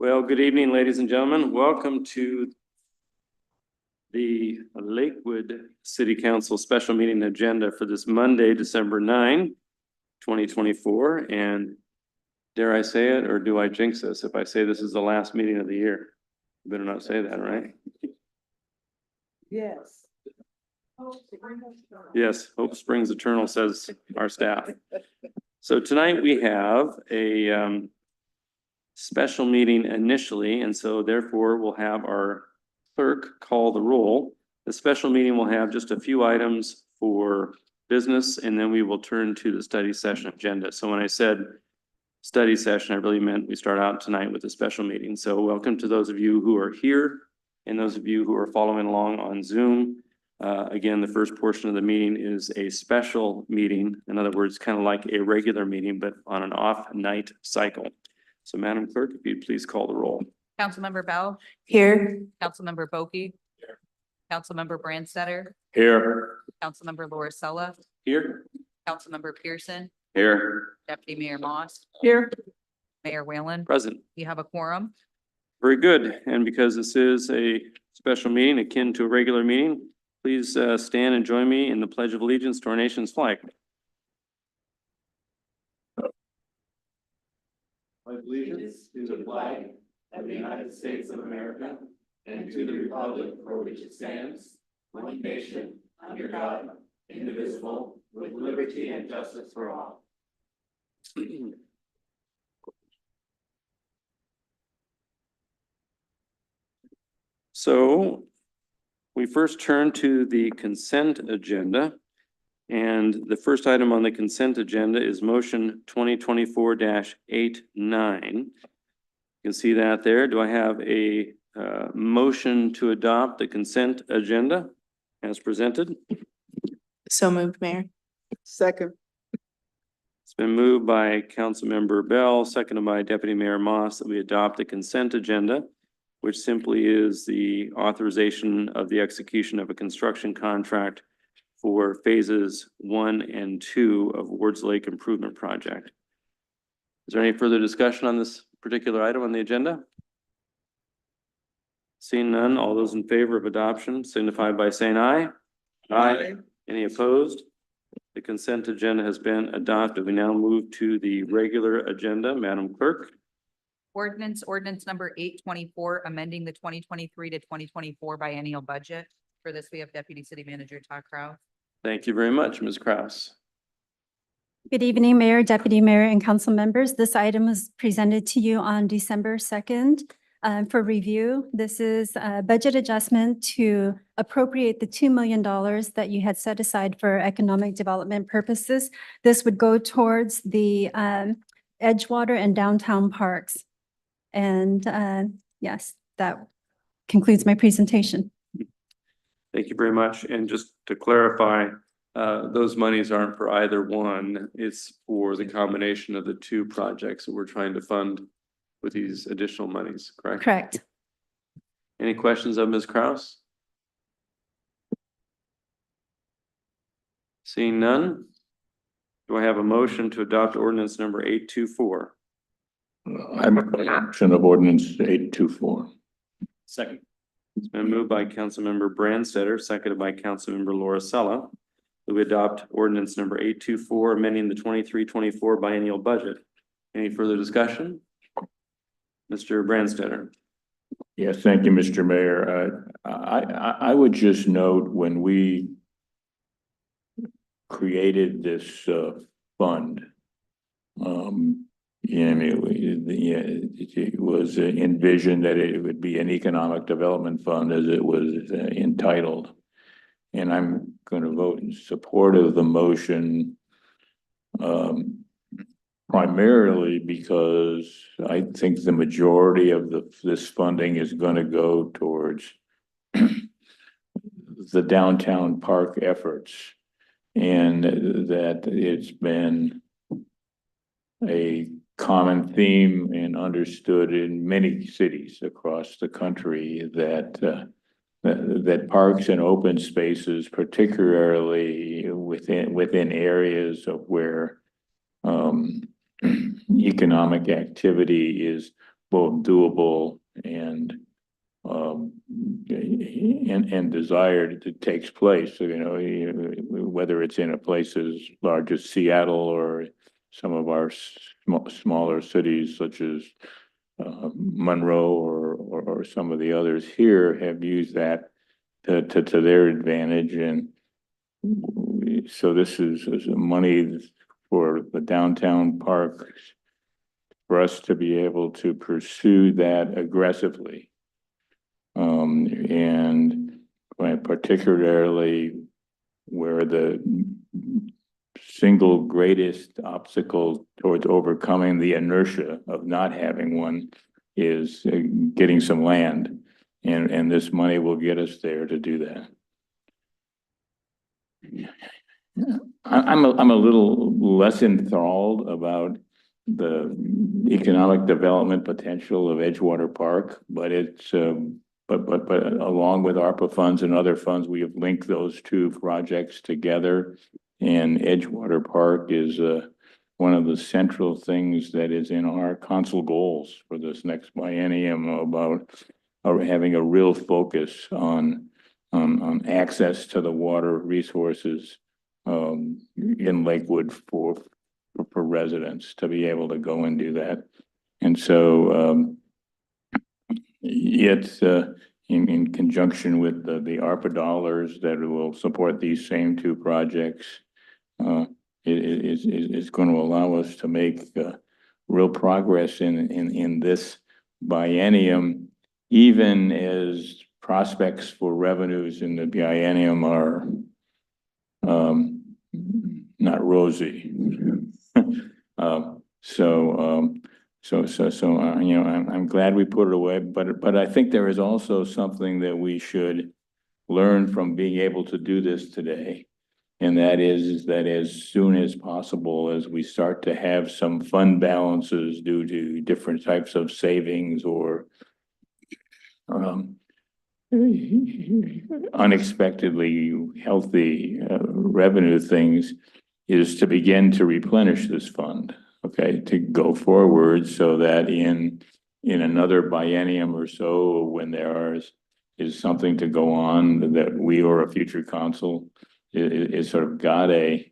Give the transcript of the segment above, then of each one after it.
Well, good evening, ladies and gentlemen. Welcome to the Lakewood City Council special meeting agenda for this Monday, December 9, 2024. And dare I say it, or do I jinx this if I say this is the last meeting of the year? Better not say that, right? Yes. Yes, hope springs eternal, says our staff. So tonight we have a special meeting initially, and so therefore we'll have our clerk call the roll. The special meeting will have just a few items for business, and then we will turn to the study session agenda. So when I said study session, I really meant we start out tonight with a special meeting. So welcome to those of you who are here and those of you who are following along on Zoom. Again, the first portion of the meeting is a special meeting. In other words, kind of like a regular meeting, but on an off night cycle. So Madam Clerk, if you'd please call the roll. Councilmember Bell, Here. Councilmember Boki. Here. Councilmember Brandstetter, Here. Councilmember Laura, Here. Councilmember Pearson, Here. Deputy Mayor Moss, Here. Mayor Whalen. Present. You have a quorum. Very good. And because this is a special meeting akin to a regular meeting, please stand and join me in the Pledge of Allegiance to our nation's flag. Allegiance to the flag of the United States of America and to the republic for which it stands, one nation, under God, indivisible, with liberty and justice for all. So we first turn to the consent agenda. And the first item on the consent agenda is motion 2024-89. You can see that there. Do I have a motion to adopt the consent agenda as presented? So moved, Mayor. Second. It's been moved by Councilmember Bell, seconded by Deputy Mayor Moss, that we adopt the consent agenda, which simply is the authorization of the execution of a construction contract for phases 1 and 2 of Wards Lake Improvement Project. Is there any further discussion on this particular item on the agenda? Seeing none, all those in favor of adoption signify by saying aye. Aye. Any opposed? The consent agenda has been adopted. We now move to the regular agenda. Madam Clerk. Ordinance number 824, amending the 2023 to 2024 biennial budget. For this, we have Deputy City Manager Todd Kraus. Thank you very much, Ms. Kraus. Good evening, Mayor, Deputy Mayor, and council members. This item was presented to you on December 2nd for review. This is a budget adjustment to appropriate the $2 million that you had set aside for economic development purposes. This would go towards the Edgewater and downtown parks. And yes, that concludes my presentation. Thank you very much. And just to clarify, those monies aren't for either one. It's for the combination of the two projects that we're trying to fund with these additional monies, correct? Correct. Any questions of Ms. Kraus? Seeing none, do I have a motion to adopt ordinance number 824? I make the motion of ordinance 824. Second. It's been moved by Councilmember Brandstetter, seconded by Councilmember Laura, that we adopt ordinance number 824, amending the 23-24 biennial budget. Any further discussion? Mr. Brandstetter. Yes, thank you, Mr. Mayor. I would just note when we created this fund, it was envisioned that it would be an economic development fund as it was entitled. And I'm going to vote in support of the motion primarily because I think the majority of this funding is going to go towards the downtown park efforts, and that it's been a common theme and understood in many cities across the country that that parks and open spaces, particularly within areas of where economic activity is both doable and desired that takes place. So, whether it's in a place as large as Seattle or some of our smaller cities such as Monroe or some of the others here have used that to their advantage. And so this is money for the downtown park for us to be able to pursue that aggressively. And particularly where the single greatest obstacle towards overcoming the inertia of not having one is getting some land. And this money will get us there to do that. I'm a little less enthralled about the economic development potential of Edgewater Park, but it's but along with ARPA funds and other funds, we have linked those two projects together. And Edgewater Park is one of the central things that is in our council goals for this next biennium about having a real focus on access to the water resources in Lakewood for residents to be able to go and do that. And so it's in conjunction with the ARPA dollars that will support these same two projects, is going to allow us to make real progress in this biennium, even as prospects for revenues in the biennium are not rosy. I'm glad we put it away, but I think there is also something that we should learn from being able to do this today. And that is that as soon as possible, as we start to have some fund balances due to different types of savings or unexpectedly healthy revenue things, is to begin to replenish this fund, okay, to go forward so that in another biennium or so, when there is something to go on, that we or a future council is sort of got a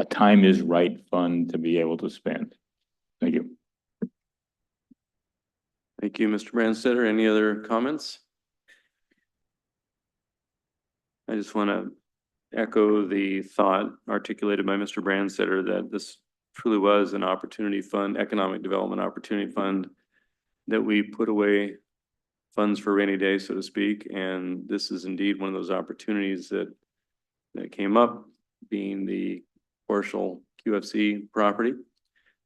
time is right fund to be able to spend. Thank you. Thank you, Mr. Brandstetter. Any other comments? I just want to echo the thought articulated by Mr. Brandstetter that this truly was an opportunity fund, economic development opportunity fund, that we put away funds for rainy day, so to speak. And this is indeed one of those opportunities that came up, being the Horschel QFC property.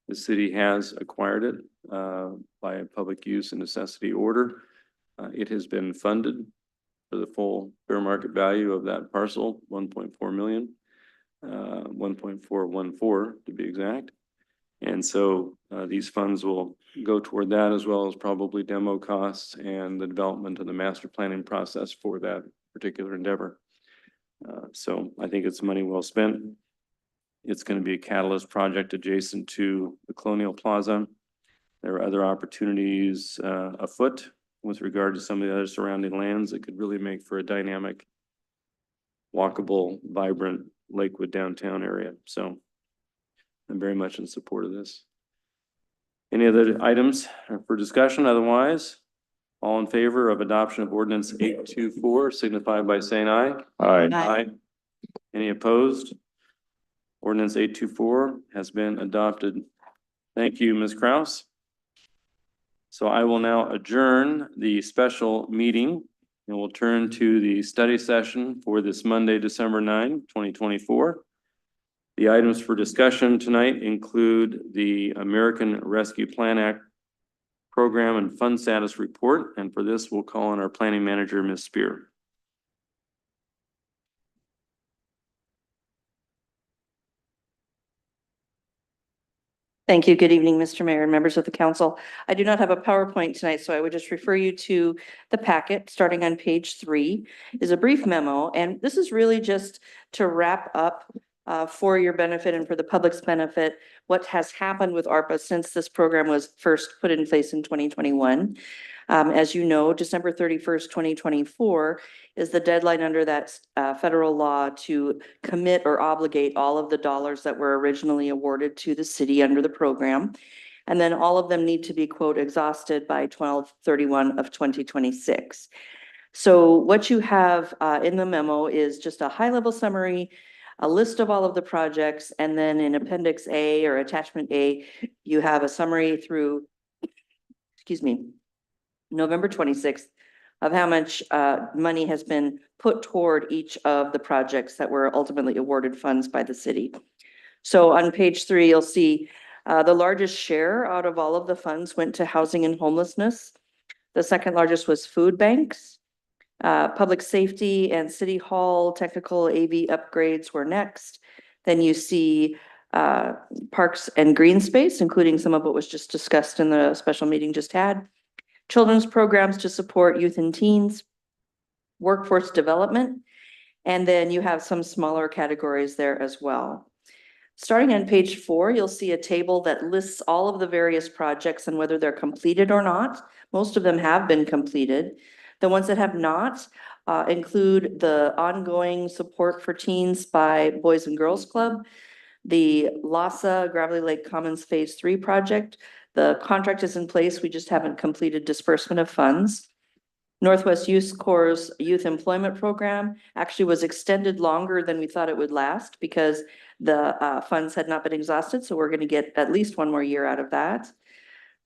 The city has acquired it by a public use and necessity order. It has been funded for the full fair market value of that parcel, 1.4 million, 1.414 to be exact. And so these funds will go toward that, as well as probably demo costs and the development of the master planning process for that particular endeavor. So I think it's money well spent. It's going to be a catalyst project adjacent to the Colonial Plaza. There are other opportunities afoot with regard to some of the other surrounding lands that could really make for a dynamic, walkable, vibrant Lakewood downtown area. So I'm very much in support of this. Any other items for discussion? Otherwise, all in favor of adoption of ordinance 824 signify by saying aye. Aye. Aye. Any opposed? Ordinance 824 has been adopted. Thank you, Ms. Kraus. So I will now adjourn the special meeting and we'll turn to the study session for this Monday, December 9, 2024. The items for discussion tonight include the American Rescue Plan Act program and fund status report. And for this, we'll call on our planning manager, Ms. Spear. Thank you. Good evening, Mr. Mayor and members of the council. I do not have a PowerPoint tonight, so I would just refer you to the packet. Starting on page 3 is a brief memo, and this is really just to wrap up for your benefit and for the public's benefit, what has happened with ARPA since this program was first put in place in 2021. As you know, December 31st, 2024 is the deadline under that federal law to commit or obligate all of the dollars that were originally awarded to the city under the program. And then all of them need to be, quote, exhausted by 12/31 of 2026. So what you have in the memo is just a high-level summary, a list of all of the projects, and then in Appendix A or Attachment A, you have a summary through, excuse me, November 26th of how much money has been put toward each of the projects that were ultimately awarded funds by the city. So on page 3, you'll see the largest share out of all of the funds went to housing and homelessness. The second largest was food banks. Public safety and city hall technical AV upgrades were next. Then you see parks and green space, including some of what was just discussed in the special meeting just had. Children's programs to support youth and teens, workforce development, and then you have some smaller categories there as well. Starting on page 4, you'll see a table that lists all of the various projects and whether they're completed or not. Most of them have been completed. The ones that have not include the ongoing support for teens by Boys and Girls Club, the LASA Gravelly Lake Commons Phase 3 project. The contract is in place. We just haven't completed disbursement of funds. Northwest Youth Corps' Youth Employment Program actually was extended longer than we thought it would last because the funds had not been exhausted. So we're going to get at least 1 more year out of that.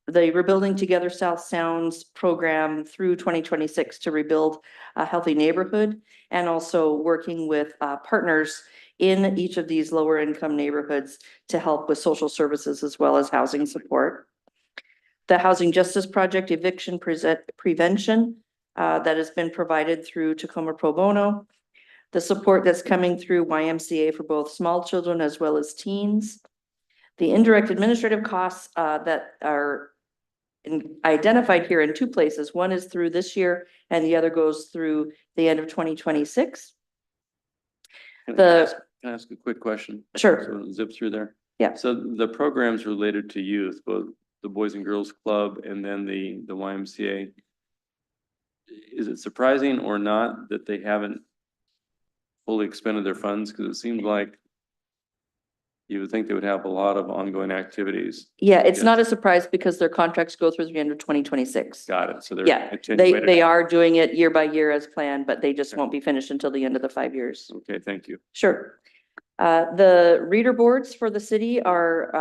The Rebuilding Together South Sounds program through 2026 to rebuild a healthy neighborhood, and also working with partners in each of these lower income neighborhoods to help with social services as well as housing support. The Housing Justice Project eviction prevention that has been provided through Tacoma Pro Bono. The support that's coming through YMCA for both small children as well as teens. The indirect administrative costs that are identified here in 2 places. One is through this year and the other goes through the end of 2026. Can I ask a quick question? Sure. So zip through there. Yeah. So the programs related to youth, both the Boys and Girls Club and then the YMCA. Is it surprising or not that they haven't fully expended their funds? Because it seems like you would think they would have a lot of ongoing activities. Yeah, it's Yes. not a surprise because their contracts go through the end of 2026. Got it. So they're. Yeah, attenuated. they are doing it year by year as planned, but they just won't be finished until the end of the 5 years. Okay, thank you. Sure. The reader boards for the city are,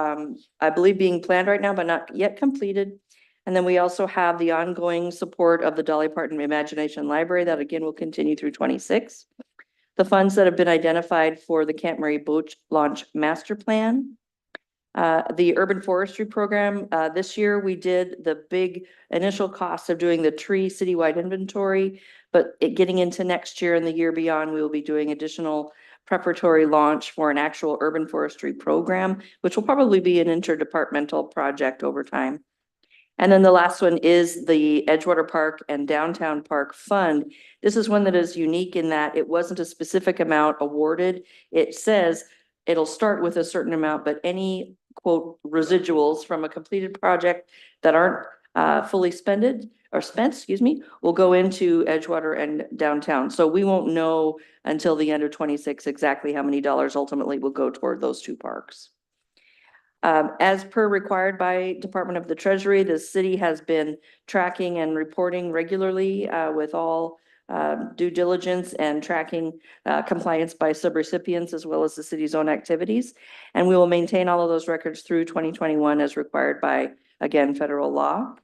I believe, being planned right now, but not yet completed. And then we also have the ongoing support of the Dolly Parton Imagination Library that again will continue through 26. The funds that have been identified for the Camp Murray Boat Launch Master Plan. The Urban Forestry Program, this year we did the big initial cost of doing the tree citywide inventory, but getting into next year and the year beyond, we will be doing additional preparatory launch for an actual urban forestry program, which will probably be an interdepartmental project over time. And then the last one is the Edgewater Park and Downtown Park Fund. This is one that is unique in that it wasn't a specific amount awarded. It says it'll start with a certain amount, but any quote residuals from a completed project that aren't fully spent, will go into Edgewater and Downtown. So we won't know until the end of 26 exactly how many dollars ultimately will go toward those 2 parks. As per required by Department of the Treasury, the city has been tracking and reporting regularly with all due diligence and tracking compliance by subrecipients as well as the city's own activities. And we will maintain all of those records through 2021 as required by, again, federal law.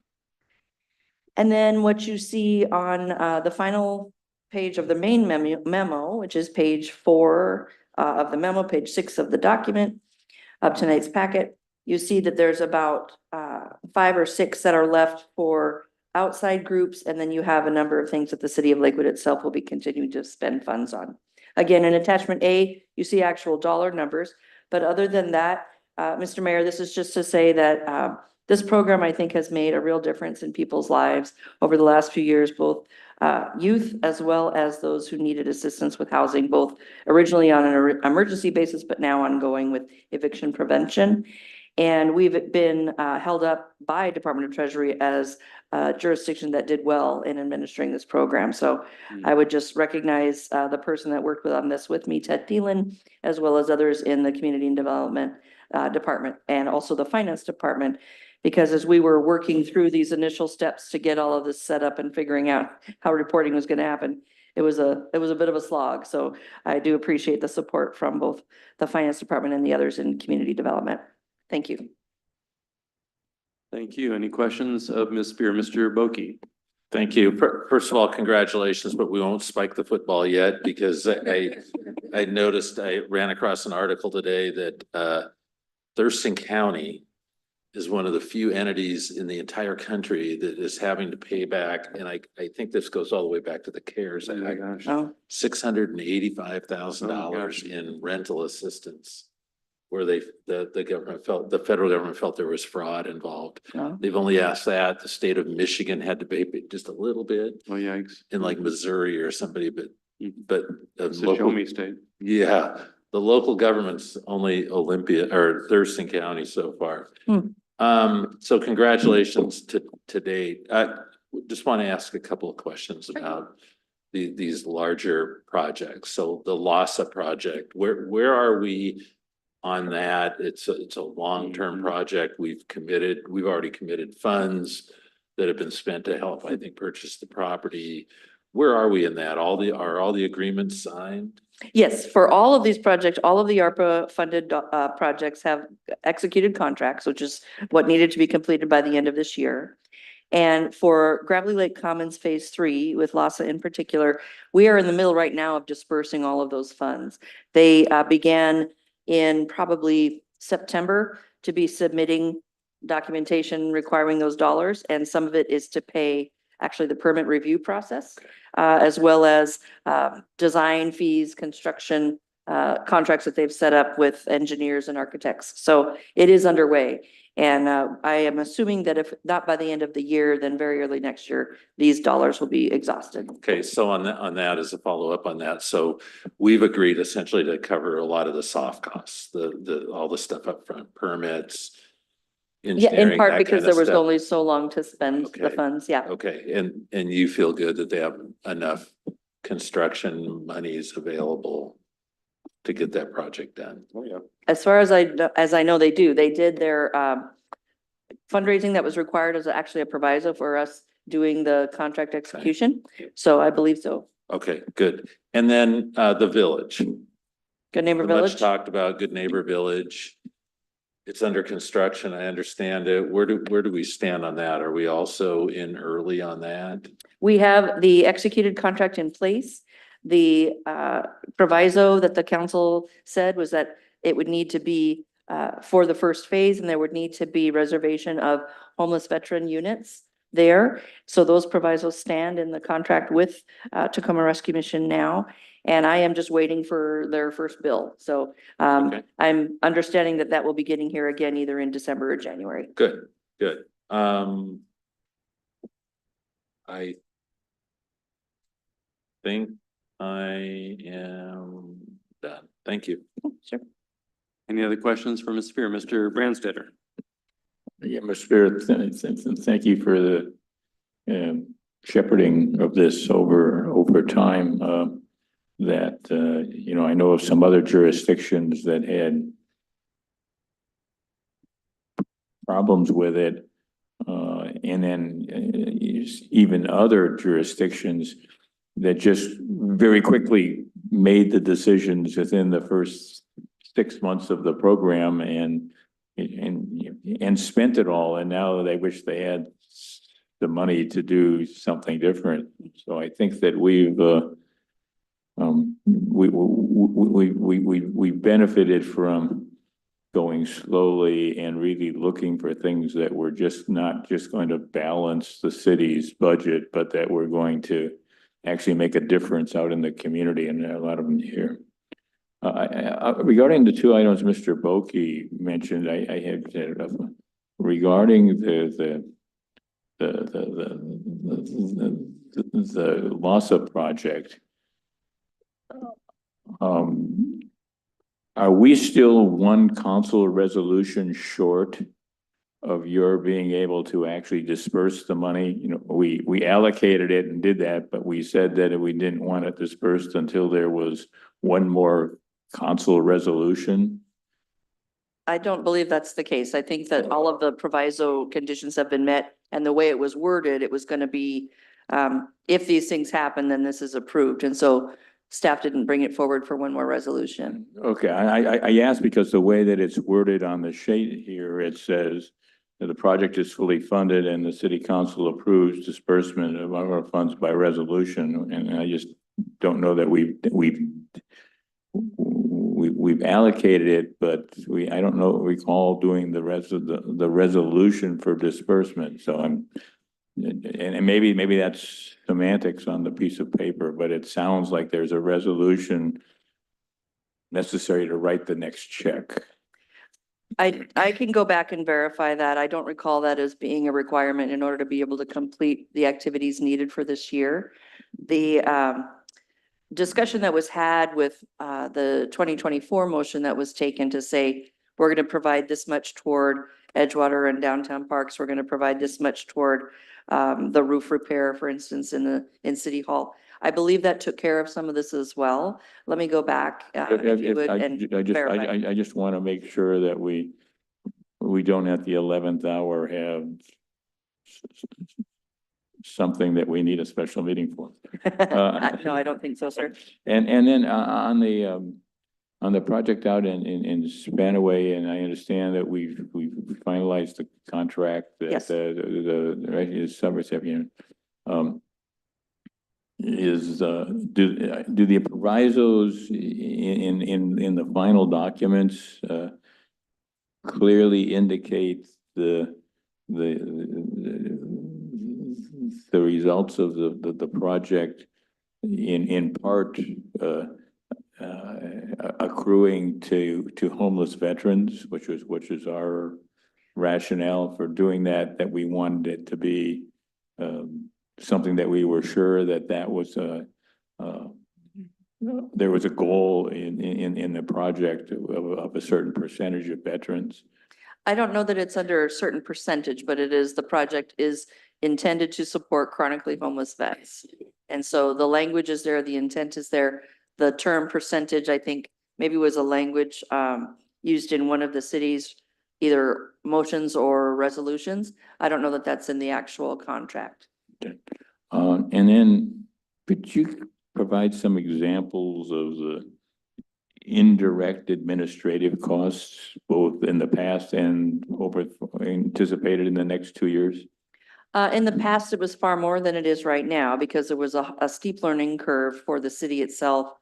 And then what you see on the final page of the main memo, which is page 4 of the memo, page 6 of the document of tonight's packet, you see that there's about 5 or 6 that are left for outside groups, and then you have a number of things that the city of Lakewood itself will be continuing to spend funds on. Again, in attachment A, you see actual dollar numbers, but other than that, Mr. Mayor, this is just to say that this program, I think, has made a real difference in people's lives over the last few years, both youth as well as those who needed assistance with housing, both originally on an emergency basis, but now ongoing with eviction prevention. And we've been held up by Department of Treasury as a jurisdiction that did well in administering this program. So I would just recognize the person that worked on this with me, Ted Thielen, as well as others in the Community and Development Department and also the Finance Department. Because as we were working through these initial steps to get all of this set up and figuring out how reporting was going to happen, it was a bit of a slog. So I do appreciate the support from both the Finance Department and the others in Community Development. Thank you. Thank you. Any questions of Ms. Spear? Mr. Boki? Thank you. First of all, congratulations, but we won't spike the football yet because I noticed, I ran across an article today that Thurston County is one of the few entities in the entire country that is having to pay back, and I think this goes all the way back to the CARES Oh my Act, gosh. Oh, $685,000 in rental assistance. Where the federal government felt there was fraud involved. no. They've only asked that. The state of Michigan had to pay just a little bit, Oh, yikes. in like Missouri or somebody, but It's a show me state. yeah, the local government's only Olympia or Thurston County so far. So congratulations to date. I just want to ask a couple of questions about these larger projects. So the LASA project, where are we on that? It's a long-term project. We've already committed funds that have been spent to help, I think, purchase the property. Where are we in that? Are all the agreements signed? Yes, for all of these projects, all of the ARPA funded projects have executed contracts, which is what needed to be completed by the end of this year. And for Gravelly Lake Commons Phase 3 with LASA in particular, we are in the middle right now of dispersing all of those funds. They began in probably September to be submitting documentation requiring those dollars, and some of it is to pay actually the permit review process, as well as design fees, construction contracts that they've set up with engineers and architects. So it is underway. And I am assuming that if not by the end of the year, then very early next year, these dollars will be exhausted. Okay, so on that, as a follow-up on that, so we've agreed essentially to cover a lot of the soft costs, all the stuff up front, permits, Yeah, in engineering, part that because kind there of was stuff. only so long to spend the Okay. funds, yeah. Okay, and you feel good that they have enough construction monies available to get that project done? Oh, yeah. As far as I know, they do. They did their fundraising that was required as actually a proviso for us doing the contract execution. So I believe so. Okay, good. And then the village. Good Neighbor The Village. Much talked about Good Neighbor Village. It's under construction. I understand it. Where do we stand on that? Are we also in early on that? We have the executed contract in place. The proviso that the council said was that it would need to be for the first phase, and there would need to be reservation of homeless veteran units there. So those provisos stand in the contract with Tacoma Rescue Mission now. And I am just waiting for their first bill. So Okay. I'm understanding that that will be getting here again either in December or January. Good. I think I am done. Thank you. Sure. Any other questions for Ms. Spear? Mr. Branstetter? Yeah, Mr. Spirit, thank you for the shepherding of this over time. I know of some other jurisdictions that had problems with it. And then even other jurisdictions that just very quickly made the decisions within the first 6 months of the program and spent it all. And now they wish they had the money to do something different. So I think that we benefited from going slowly and really looking for things that were not just going to balance the city's budget, but that were going to actually make a difference out in the community, and a lot of them here. Regarding the two items Mr. Boki mentioned, I had regarding the LASA project, are we still one council resolution short of your being able to actually disperse the money? You know, we allocated it and did that, but we said that we didn't want it dispersed until there was one more council resolution. I don't believe that's the case. I think that all of the proviso conditions have been met, and the way it was worded, it was gonna be, if these things happen, then this is approved, and so staff didn't bring it forward for one more resolution. Okay, I asked because the way that it's worded on the sheet here, it says that the project is fully funded and the city council approves disbursement of our funds by resolution, and I just don't know that we've allocated it, but I don't recall doing the rest of the resolution for disbursement, so and maybe that's semantics on the piece of paper, but it sounds like there's a resolution necessary to write the next check. I can go back and verify that. I don't recall that as being a requirement in order to be able to complete the activities needed for this year. The discussion that was had with the 2024 motion that was taken to say, we're going to provide this much toward Edgewater and downtown parks. We're going to provide this much toward the roof repair, for instance, in City Hall. I believe that took care of some of this as well. Let me go back if you would and verify. I just want to make sure that we don't at the 11th hour have something that we need a special meeting for. No, I don't think so, sir. And then on the project out in Spanaway, and I understand that we've finalized the contract that Yes. the subrecipient. Do the provisos in the final documents clearly indicate the results of the project in part accruing to homeless veterans, which is our rationale for doing that we wanted it to be something that we were sure that was there was a goal in the project of a certain percentage of veterans. I don't know that it's under a certain percentage, but the project is intended to support chronically homeless vets. And so the language is there, the intent is there. The term percentage, I think, maybe was a language used in one of the cities, either motions or resolutions. I don't know that that's in the actual contract. And then could you provide some examples of the indirect administrative costs, both in the past and anticipated in the next 2 years? In the past, it was far more than it is right now because there was a steep learning curve for the city itself.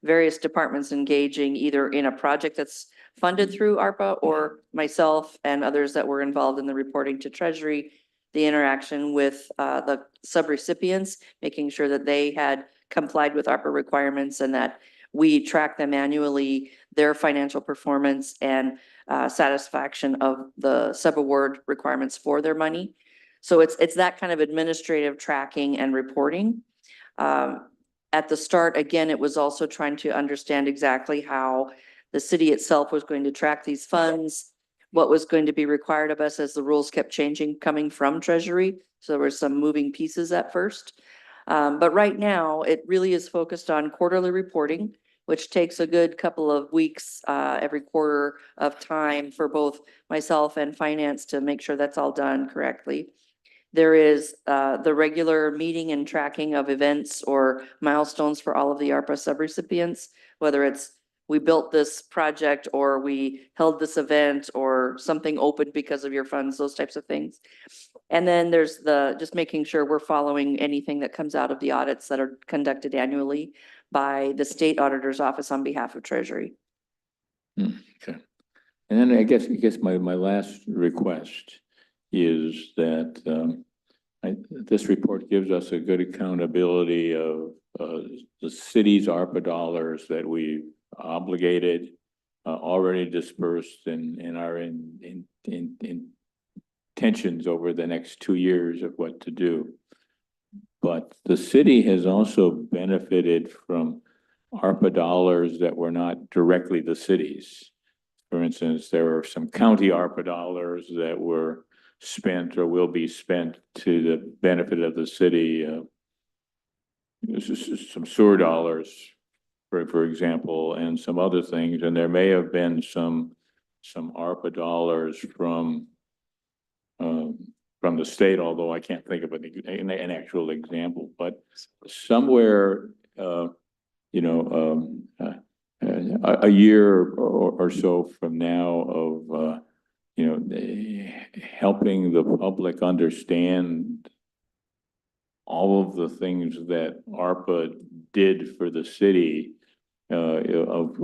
Various departments engaging either in a project that's funded through ARPA or myself and others that were involved in the reporting to Treasury, the interaction with the subrecipients, making sure that they had complied with ARPA requirements and that we track them annually, their financial performance and satisfaction of the subaward requirements for their money. So it's that kind of administrative tracking and reporting. At the start, again, it was also trying to understand exactly how the city itself was going to track these funds, what was going to be required of us as the rules kept changing coming from Treasury. So there were some moving pieces at first. But right now, it really is focused on quarterly reporting, which takes a good couple of weeks every quarter of time for both myself and finance to make sure that's all done correctly. There is the regular meeting and tracking of events or milestones for all of the ARPA subrecipients, whether it's we built this project or we held this event or something opened because of your funds, those types of things. And then there's just making sure we're following anything that comes out of the audits that are conducted annually by the state auditor's office on behalf of Treasury. Okay. And then I guess my last request is that this report gives us a good accountability of the city's ARPA dollars that we obligated, already dispersed and are in tensions over the next 2 years of what to do. But the city has also benefited from ARPA dollars that were not directly the city's. For instance, there were some county ARPA dollars that were spent or will be spent to the benefit of the city. Some sewer dollars, for example, and some other things, and there may have been some ARPA dollars from the state, although I can't think of an actual example, but somewhere, a year or so from now of, helping the public understand all of the things that ARPA did for the city, of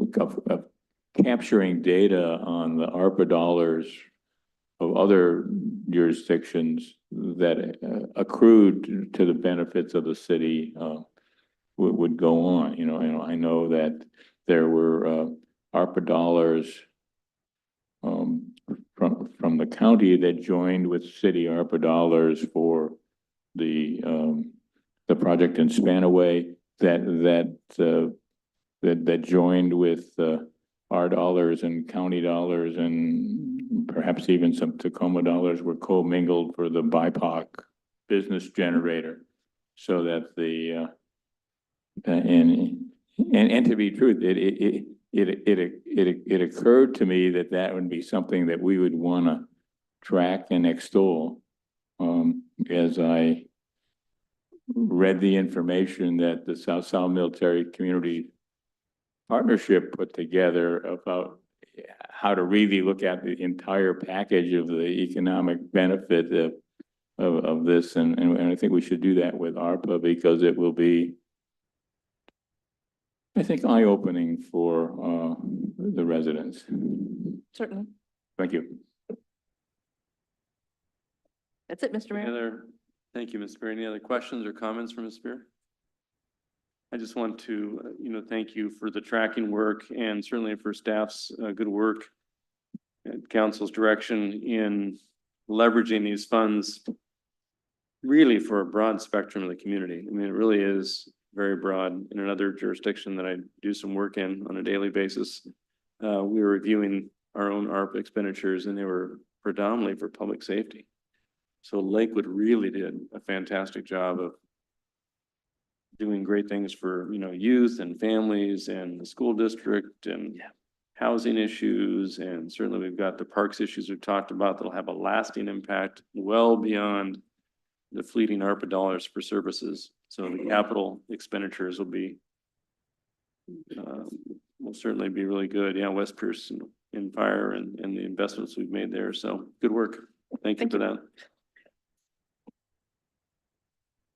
capturing data on the ARPA dollars of other jurisdictions that accrued to the benefits of the city, would go on. I know that there were ARPA dollars from the county that joined with city ARPA dollars for the project in Spanaway that joined with our dollars and county dollars, and perhaps even some Tacoma dollars were commingled for the BIPOC business generator, so that and to be true, it occurred to me that would be something that we would want to track and extol, as I read the information that the South Sound Military Community Partnership put together about how to really look at the entire package of the economic benefit of this, and I think we should do that with ARPA, because it will be, I think, eye-opening for the residents. Certainly. Thank you. That's it, Mr. Mayor. Thank you, Ms. Spear. Any other questions or comments from Ms. Spear? I just want to, thank you for the tracking work and certainly for staff's good work and council's direction in leveraging these funds really for a broad spectrum of the community. I mean, it really is very broad. In another jurisdiction that I do some work in on a daily basis, we were reviewing our own ARPA expenditures, and they were predominantly for public safety. So Lakewood really did a fantastic job of doing great things for, youth and families and the school district and housing issues. And certainly we've got the parks issues we've talked about that'll have a lasting impact well beyond the fleeting ARPA dollars for services. So the capital expenditures will be, will certainly be really good. Yeah, West Pierce in fire and the investments we've made there. So good work. Thank you for that.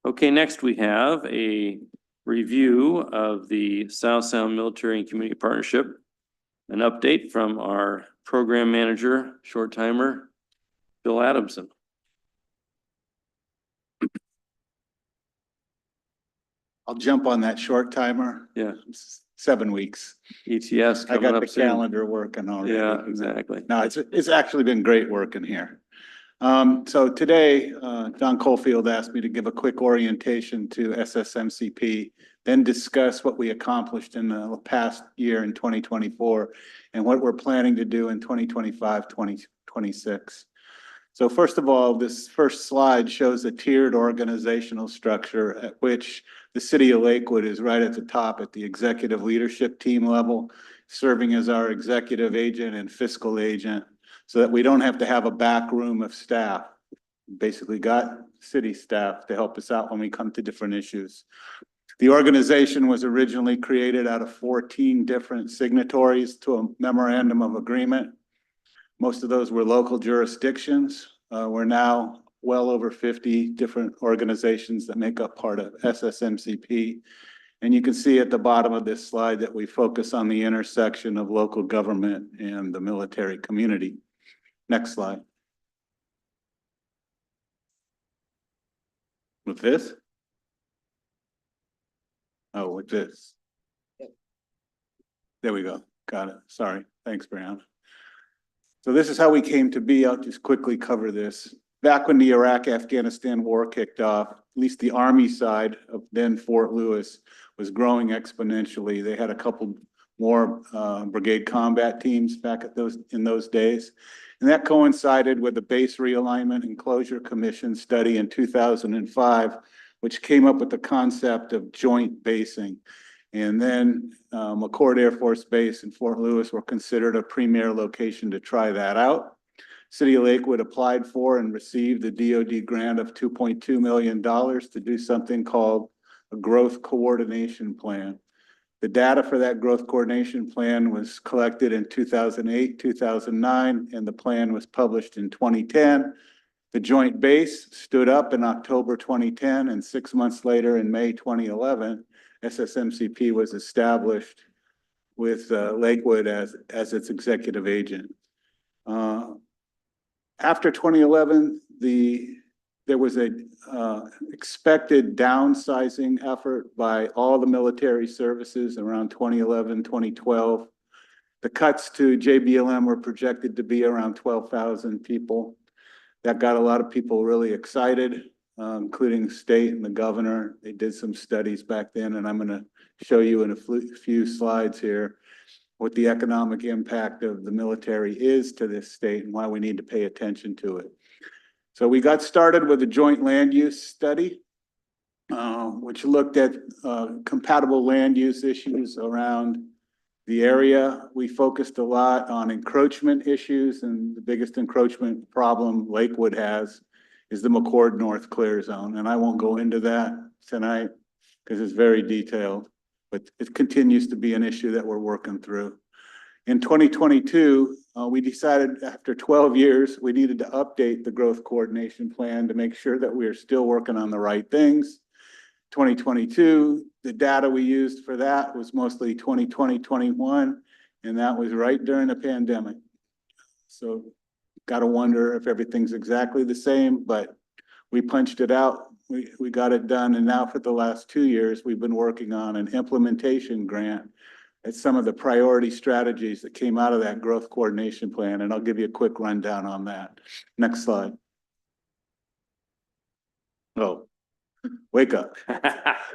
Okay, next we have a review of the South Sound Military and Community Partnership. An update from our program manager, short timer, Bill Adamson. I'll jump on that short timer. Yeah. 7 weeks. ETS I coming got the up soon. calendar working already. Yeah, exactly. No, it's actually been great working here. So today, Don Coalfield asked me to give a quick orientation to SSMCP, then discuss what we accomplished in the past year in 2024 and what we're planning to do in 2025, 2026. So first of all, this first slide shows a tiered organizational structure at which the city of Lakewood is right at the top at the executive leadership team level, serving as our executive agent and fiscal agent, so that we don't have to have a back room of staff. Basically got city staff to help us out when we come to different issues. The organization was originally created out of 14 different signatories to a memorandum of agreement. Most of those were local jurisdictions. We're now well over 50 different organizations that make up part of SSMCP. And you can see at the bottom of this slide that we focus on the intersection of local government and the military community. Next slide. With this? Oh, with this. There we go. Got it. Sorry. Thanks, Brian. So this is how we came to be. I'll just quickly cover this. back when the Iraq-Afghanistan war kicked off, at least the Army side of then Fort Lewis was growing exponentially. They had a couple more brigade combat teams back in those days. And that coincided with the Base Realignment and Closure Commission study in 2005, which came up with the concept of joint basing. And then McCord Air Force Base in Fort Lewis were considered a premier location to try that out. City of Lakewood applied for and received a DoD grant of $2.2 million to do something called a growth coordination plan. The data for that growth coordination plan was collected in 2008, 2009, and the plan was published in 2010. The joint base stood up in October 2010, and 6 months later, in May 2011, SSMCP was established with Lakewood as its executive agent. After 2011, there was a expected downsizing effort by all the military services around 2011, 2012. The cuts to JBLM were projected to be around 12,000 people. That got a lot of people really excited, including the state and the governor. They did some studies back then, and I'm going to show you in a few slides here what the economic impact of the military is to this state and why we need to pay attention to it. So we got started with a joint land use study, which looked at compatible land use issues around the area. We focused a lot on encroachment issues, and the biggest encroachment problem Lakewood has is the McCord North Clear Zone. And I won't go into that tonight because it's very detailed, but it continues to be an issue that we're working through. In 2022, we decided after 12 years, we needed to update the growth coordination plan to make sure that we are still working on the right things. 2022, the data we used for that was mostly 2020, 21, and that was right during the pandemic. So got to wonder if everything's exactly the same, but we punched it out. We got it done. And now for the last 2 years, we've been working on an implementation grant. It's some of the priority strategies that came out of that growth coordination plan. And I'll give you a quick rundown on that. Next slide. Oh, wake up.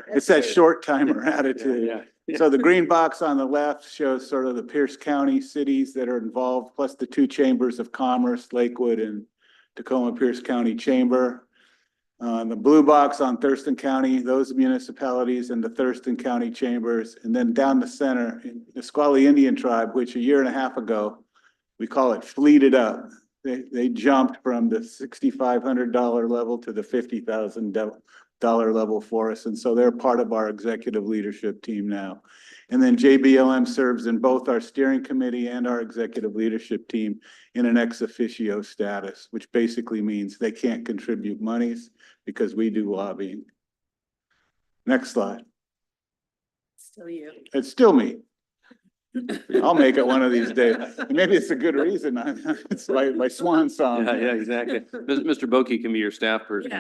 It's that short timer attitude. So the green box on the left shows sort of the Pierce County cities that are involved, plus the 2 chambers of commerce, Lakewood and Tacoma Pierce County Chamber. The blue box on Thurston County, those municipalities and the Thurston County chambers. And then down the center, in the Nisqually Indian tribe, which a year and a half ago, we call it fleeted up. They jumped from the $6,500 level to the $50,000 level for us. And so they're part of our executive leadership team now. And then JBLM serves in both our steering committee and our executive leadership team in an ex officio status, which basically means they can't contribute monies because we do lobbying. Next slide. Still you. It's still me. I'll make it one of these days. Maybe it's a good reason. It's my swan song. Yeah, exactly. Mr. Boki can be your staff person.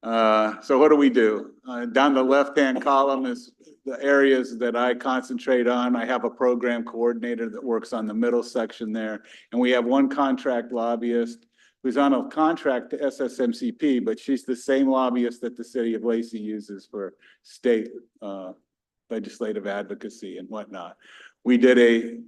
So what do we do? Down the left-hand column is the areas that I concentrate on. I have a program coordinator that works on the middle section there. And we have one contract lobbyist who's on a contract to SSMCP, but she's the same lobbyist that the city of Lacey uses for state legislative advocacy and whatnot. We did a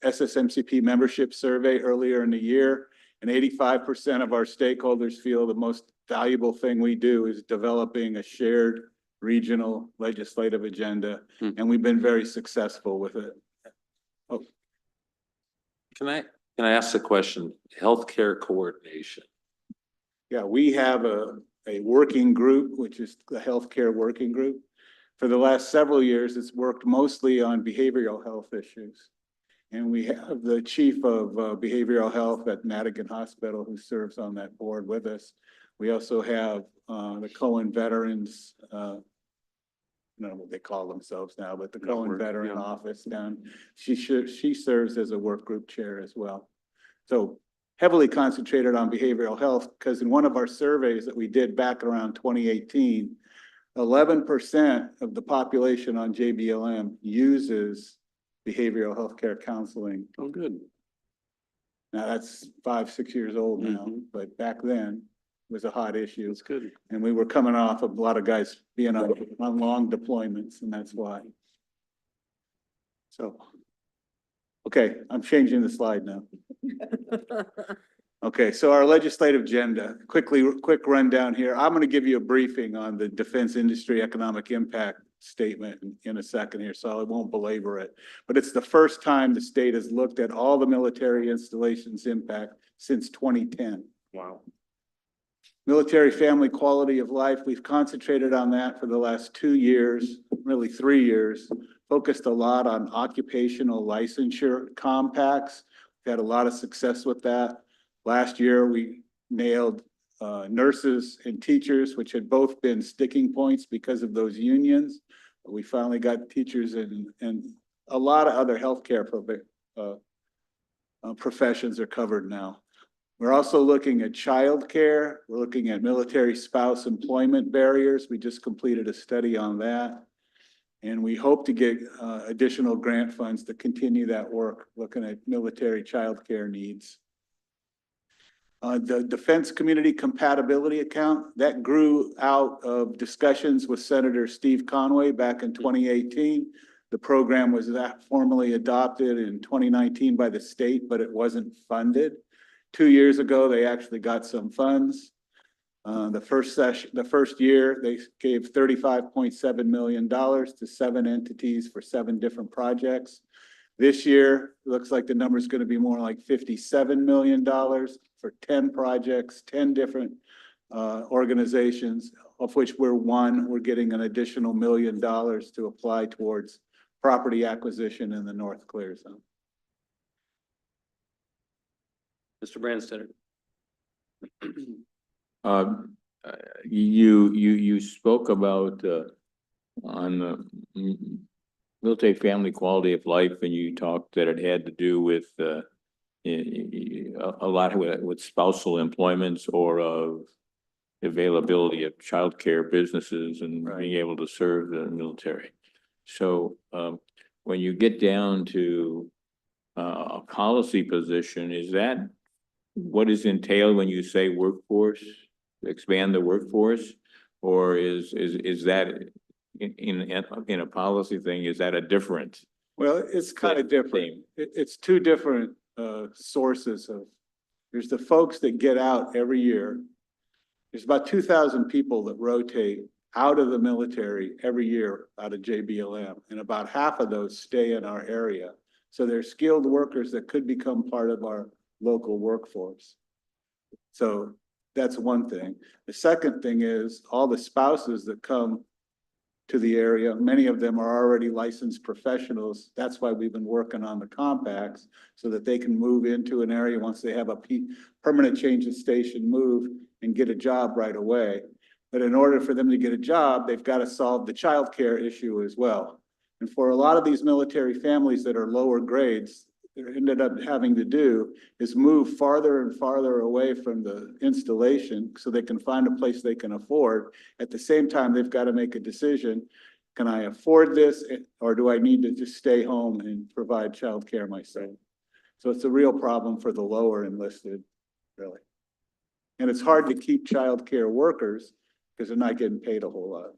SSMCP membership survey earlier in the year, and 85% of our stakeholders feel the most valuable thing we do is developing a shared regional legislative agenda, and we've been very successful with it. Oh. Can I ask a question? Healthcare coordination. Yeah, we have a working group, which is the healthcare working group. For the last several years, it's worked mostly on behavioral health issues. And we have the chief of behavioral health at Madigan Hospital who serves on that board with us. We also have the Cohen Veterans, I don't know what they call themselves now, but the Cohen Veteran Office down. She serves as a work group chair as well. So heavily concentrated on behavioral health because in one of our surveys that we did back around 2018, 11% of the population on JBLM uses behavioral healthcare counseling. Oh, good. Now, that's 5, 6 years old now, Mhm. but back then it was a hot issue. That's good. And we were coming off of a lot of guys being on long deployments, and that's why. So, okay, I'm changing the slide now. Okay, so our legislative agenda, quick rundown here. I'm gonna give you a briefing on the defense industry economic impact statement in a second here, so I won't belabor it. But it's the first time the state has looked at all the military installations impact since 2010. Wow. Military family quality of life, we've concentrated on that for the last 2 years, really 3 years. Focused a lot on occupational licensure compacts. We've had a lot of success with that. Last year, we nailed nurses and teachers, which had both been sticking points because of those unions. We finally got teachers and a lot of other healthcare professions are covered now. We're also looking at childcare. We're looking at military spouse employment barriers. We just completed a study on that. And we hope to get additional grant funds to continue that work, looking at military childcare needs. The Defense Community Compatibility Account, that grew out of discussions with Senator Steve Conway back in 2018. The program was formally adopted in 2019 by the state, but it wasn't funded. 2 years ago, they actually got some funds. The first year, they gave $35.7 million to 7 entities for 7 different projects. This year, it looks like the number is going to be more like $57 million for 10 projects, 10 different organizations, of which we're one. We're getting an additional $1 million to apply towards property acquisition in the North Clear Zone. Mr. Branstetter. You spoke about, on the military family quality of life, and you talked that it had to do with, a lot with spousal employments or of availability of childcare businesses and Right. being able to serve the military. So, when you get down to, a policy position, is that what is entailed when you say workforce, expand the workforce? Or is that in a policy thing, is that a different? Well, it's kind of different. It's 2 different sources of, there's the folks that get out every year. There's about 2,000 people that rotate out of the military every year out of JBLM, and about half of those stay in our area. So they're skilled workers that could become part of our local workforce. So that's one thing. The second thing is all the spouses that come to the area, many of them are already licensed professionals. That's why we've been working on the compacts, so that they can move into an area once they have a permanent change of station move and get a job right away. But in order for them to get a job, they've got to solve the childcare issue as well. And for a lot of these military families that are lower grades, they're ended up having to do is move farther and farther away from the installation so they can find a place they can afford. At the same time, they've got to make a decision. Can I afford this, or do I need to just stay home and provide childcare myself? So it's a real problem for the lower enlisted, really. And it's hard to keep childcare workers because they're not getting paid a whole lot.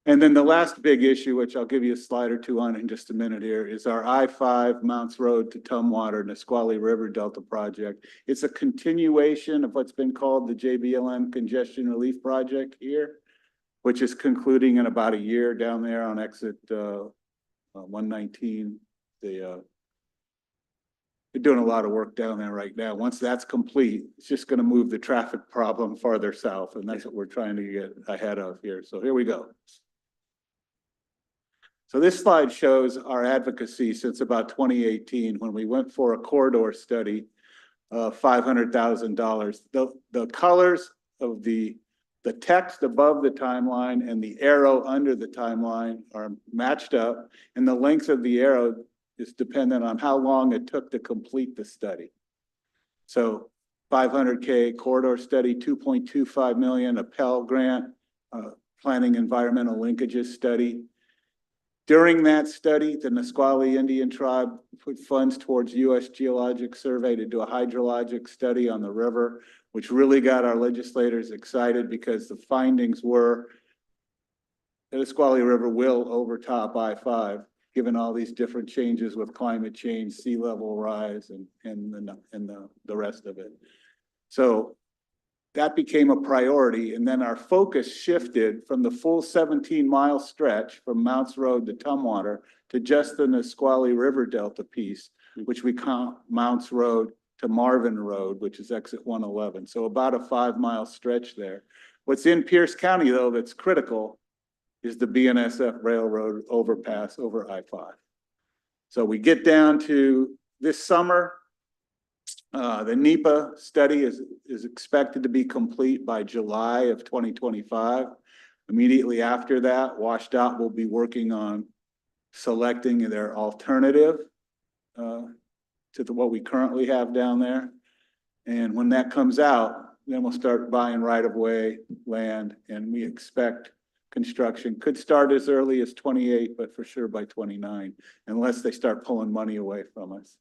And then the last big issue, which I'll give you a slide or two on in just a minute here, is our I-5 Mounts Road to Tumwater Nisqually River Delta project. It's a continuation of what's been called the JBLM Congestion Relief Project here, which is concluding in about a year down there on exit 119. They're doing a lot of work down there right now. Once that's complete, it's just going to move the traffic problem farther south, and that's what we're trying to get ahead of here. So here we go. So this slide shows our advocacy since about 2018, when we went for a corridor study of $500,000. The colors of the text above the timeline and the arrow under the timeline are matched up, and the length of the arrow is dependent on how long it took to complete the study. So 500K corridor study, 2.25 million, a Pell Grant, planning environmental linkages study. During that study, the Nisqually Indian tribe put funds towards US Geologic Survey to do a hydrologic study on the river, which really got our legislators excited because the findings were the Nisqually River will overtop I-5, given all these different changes with climate change, sea level rise, and the rest of it. So that became a priority, and then our focus shifted from the full 17-mile stretch from Mounts Road to Tumwater to just the Nisqually River Delta piece, which we count Mounts Road to Marvin Road, which is exit 111. So about a 5-mile stretch there. What's in Pierce County, though, that's critical is the BNSF Railroad overpass over I-5. So we get down to this summer. The NEPA study is expected to be complete by July of 2025. Immediately after that, WashDOT will be working on selecting their alternative to what we currently have down there. And when that comes out, then we'll start buying right-of-way land, and we expect construction could start as early as 28, but for sure by 29, unless they start pulling money away from us.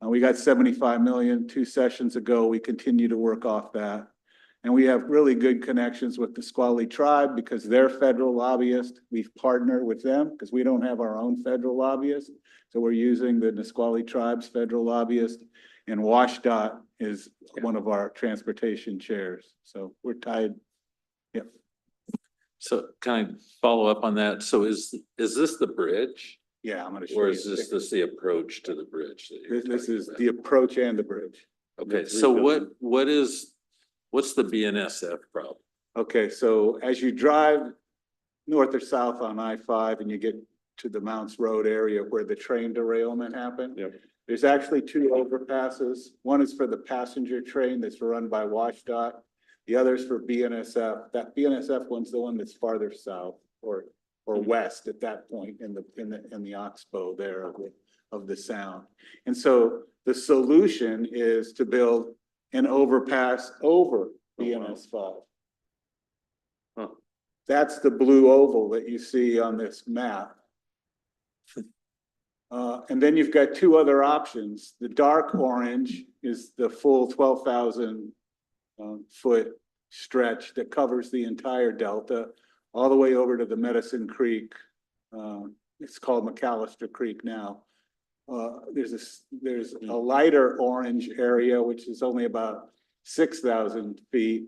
We got 75 million 2 sessions ago. We continue to work off that. And we have really good connections with the Nisqually tribe because they're federal lobbyists. We've partnered with them because we don't have our own federal lobbyist. So we're using the Nisqually tribe's federal lobbyist, and WashDOT is one of our transportation chairs. So we're tied. Yep. So can I follow up on that? So is this the bridge? Yeah, I'm gonna show Or you. is this the approach to the bridge? that you're This talking is about? the approach and the bridge. Okay, so what's the BNSF problem? Okay, so as you drive north or south on I-5 and you get to the Mounts Road area where the train derailment happened. Yep. There's actually 2 overpasses. One is for the passenger train that's run by WashDOT. The other is for BNSF. That BNSF one's the one that's farther south or west at that point in the oxbow there of the sound. And so the solution is to build an overpass over BNS5. Huh. That's the blue oval that you see on this map. And then you've got 2 other options. The dark orange is the full 12,000 foot stretch that covers the entire delta all the way over to the Medicine Creek. It's called McAllister Creek now. There's a lighter orange area, which is only about 6,000 feet.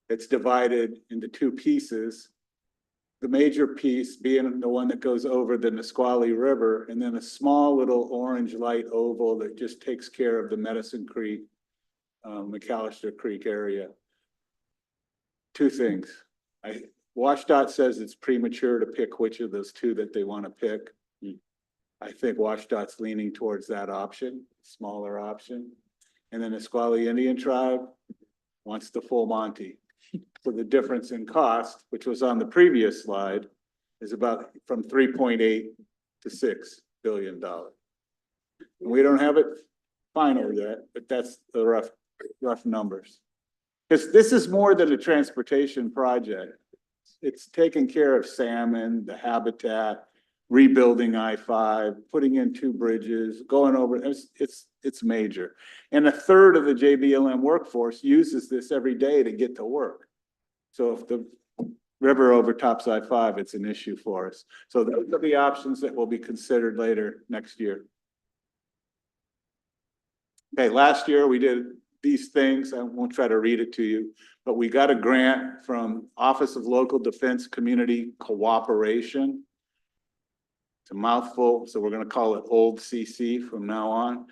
It's divided into 2 pieces. The major piece being the one that goes over the Nisqually River, and then a small little orange light oval that just takes care of the Medicine Creek, McAllister Creek area. 2 things. WashDOT says it's premature to pick which of those 2 that they want to pick. I think WashDOT's leaning towards that option, smaller option. And then the Nisqually Indian tribe wants the full Monty. So the difference in cost, which was on the previous slide, is about from 3.8 to $6 billion. And we don't have it final yet, but that's the rough numbers. Because this is more than a transportation project. It's taking care of salmon, the habitat, rebuilding I-5, putting in 2 bridges, going over, it's major. And 1/3 of the JBLM workforce uses this every day to get to work. So if the river overtops I-5, it's an issue for us. So those are the options that will be considered later next year. Okay, last year we did these things. I won't try to read it to you, but we got a grant from Office of Local Defense Community Cooperation. It's a mouthful, so we're going to call it Old CC from now on.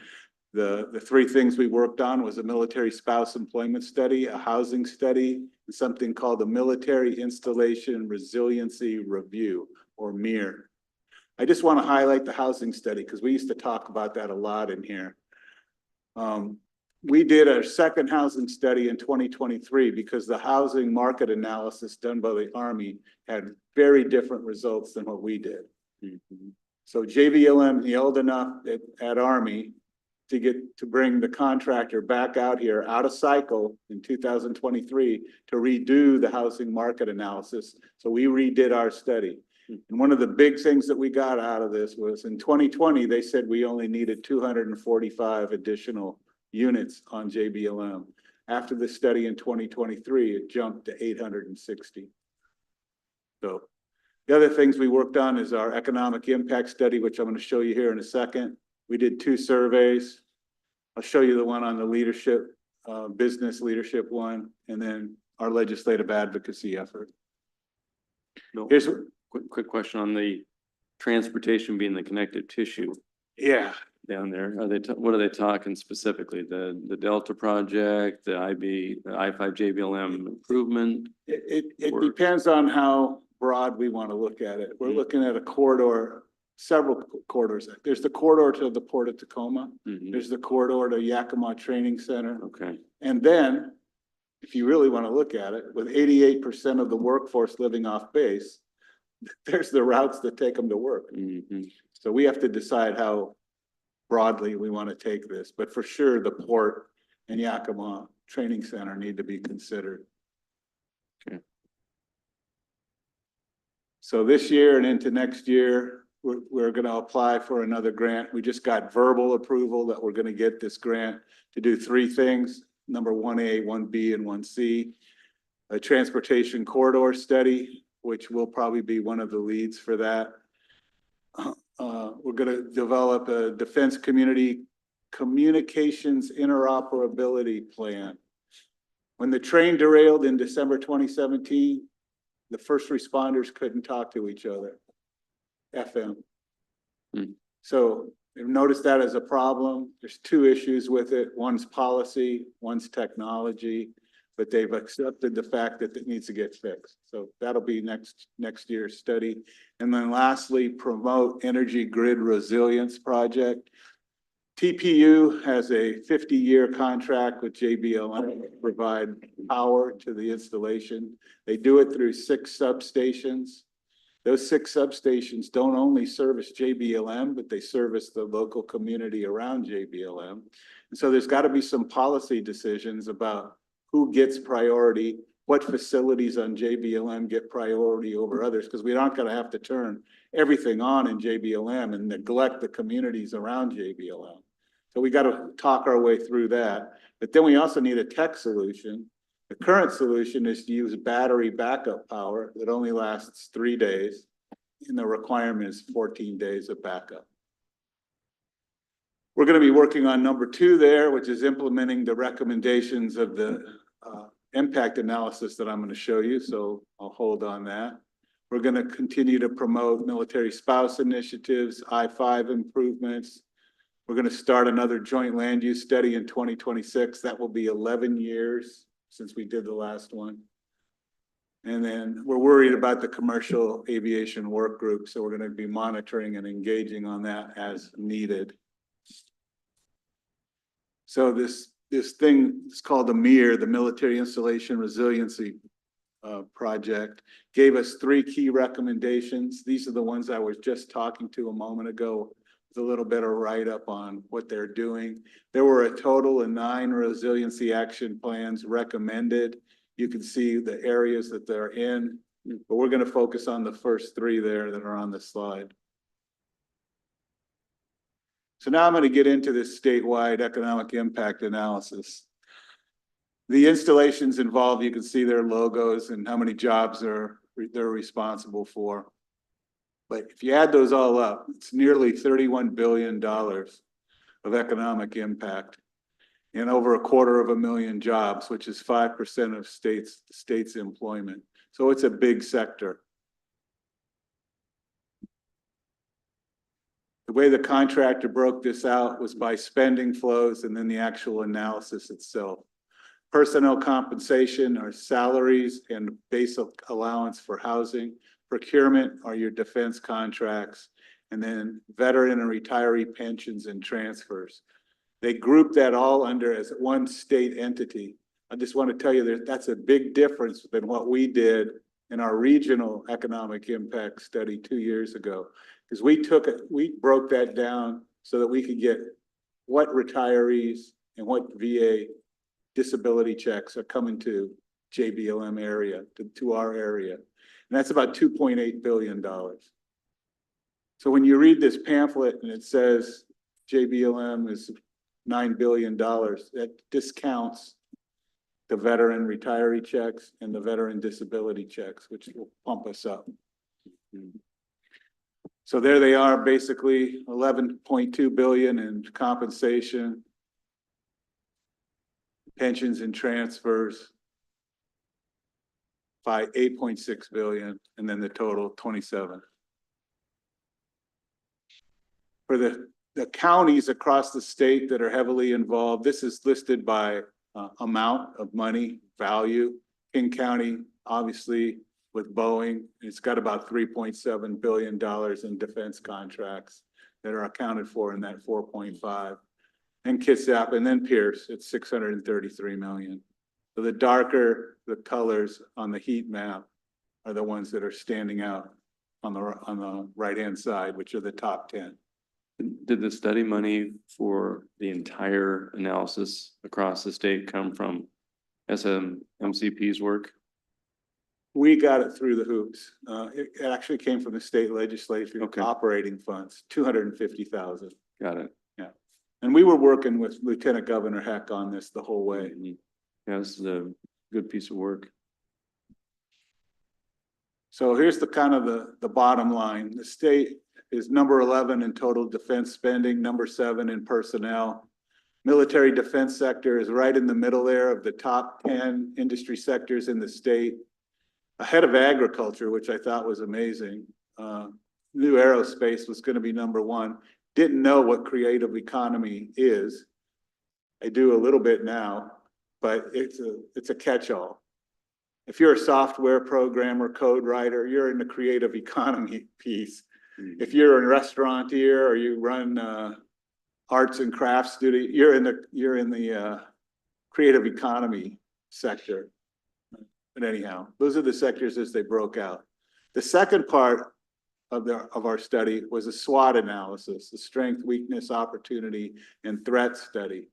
The 3 things we worked on was a military spouse employment study, a housing study, and something called the Military Installation Resiliency Review, or MIR. I just want to highlight the housing study because we used to talk about that a lot in here. We did our second housing study in 2023 because the housing market analysis done by the Army had very different results than what we did. So JBLM yelled enough at Army to bring the contractor back out here, out of cycle in 2023 to redo the housing market analysis. So we redid our study. And one of the big things that we got out of this was in 2020, they said we only needed 245 additional units on JBLM. After the study in 2023, it jumped to 860. So the other things we worked on is our economic impact study, which I'm going to show you here in a second. We did 2 surveys. I'll show you the one on the leadership, business leadership one, and then our legislative advocacy effort. No, Here's, quick question on the transportation being the connective tissue yeah, down there. What are they talking specifically? The Delta project, the I-5 JBLM improvement? it Or- depends on how broad we want to look at it. We're looking at a corridor, several corridors. There's the corridor to the Port of Tacoma. Mhm. There's the corridor to Yakima Training Center. Okay, And then, if you really want to look at it, with 88% of the workforce living off base, there's the routes that take them to work. mhm. So we have to decide how broadly we want to take this, but for sure, the port and Yakima Training Center need to be considered. Okay. So this year and into next year, we're going to apply for another grant. We just got verbal approval that we're going to get this grant to do 3 things. Number 1A, 1B, and 1C. A transportation corridor study, which will probably be one of the leads for that. We're going to develop a defense community communications interoperability plan. When the train derailed in December 2017, the first responders couldn't talk to each other. FM. Hmm. So you've noticed that as a problem. There's 2 issues with it. One's policy, one's technology, but they've accepted the fact that it needs to get fixed. So that'll be next year's study. And then lastly, promote energy grid resilience project. TPU has a 50-year contract with JBLM to provide power to the installation. They do it through 6 substations. Those 6 substations don't only service JBLM, but they service the local community around JBLM. And so there's got to be some policy decisions about who gets priority, what facilities on JBLM get priority over others, because we aren't going to have to turn everything on in JBLM and neglect the communities around JBLM. So we got to talk our way through that. But then we also need a tech solution. The current solution is to use battery backup power that only lasts 3 days, and the requirement is 14 days of backup. We're going to be working on number 2 there, which is implementing the recommendations of the impact analysis that I'm going to show you. So I'll hold on that. We're going to continue to promote military spouse initiatives, I-5 improvements. We're going to start another joint land use study in 2026. That will be 11 years since we did the last one. And then we're worried about the commercial aviation work group. So we're going to be monitoring and engaging on that as needed. So this thing is called the MIR, the Military Installation Resiliency Project, gave us 3 key recommendations. These are the ones I was just talking to a moment ago with a little bit of write-up on what they're doing. There were a total of 9 resiliency action plans recommended. You can see the areas that they're in, but we're going to focus on the first 3 there that are on the slide. So now I'm going to get into this statewide economic impact analysis. The installations involved, you can see their logos and how many jobs they're responsible for. But if you add those all up, it's nearly $31 billion of economic impact and over 250,000 jobs, which is 5% of state's employment. So it's a big sector. The way the contractor broke this out was by spending flows and then the actual analysis itself. Personnel compensation are salaries and basic allowance for housing. Procurement are your defense contracts, and then veteran and retiree pensions and transfers. They group that all under as one state entity. I just want to tell you that that's a big difference than what we did in our regional economic impact study 2 years ago. Because we broke that down so that we could get what retirees and what VA disability checks are coming to JBLM area, to our area. And that's about $2.8 billion. So when you read this pamphlet and it says JBLM is $9 billion, that discounts the veteran retiree checks and the veteran disability checks, which will pump us up. So there they are, basically 11.2 billion in compensation, pensions and transfers, by 8.6 billion, and then the total 27. For the counties across the state that are heavily involved, this is listed by amount of money, value. King County, obviously, with Boeing, it's got about $3.7 billion in defense contracts that are accounted for in that 4.5. And Kitsap, and then Pierce, it's 633 million. So the darker the colors on the heat map are the ones that are standing out on the right-hand side, which are the top 10. Did the study money for the entire analysis across the state come from SMCP's work? We got it through the hoops. It actually came from the state legislature Okay. operating funds, 250,000. Got it. And we were working with Lieutenant Governor Heck on this the whole way. Yeah, this is a good piece of work. So here's the kind of the bottom line. The state is number 11 in total defense spending, number 7 in personnel. Military defense sector is right in the middle there of the top 10 industry sectors in the state. Ahead of agriculture, which I thought was amazing. New aerospace was going to be number 1. Didn't know what creative economy is. I do a little bit now, but it's a catch-all. If you're a software programmer, code writer, you're in the creative economy piece. If you're a restaurateur or you run arts and crafts studio, you're in the creative economy sector. But anyhow, those are the sectors as they broke out. The second part of our study was a SWOT analysis, the strength, weakness, opportunity, and threat study.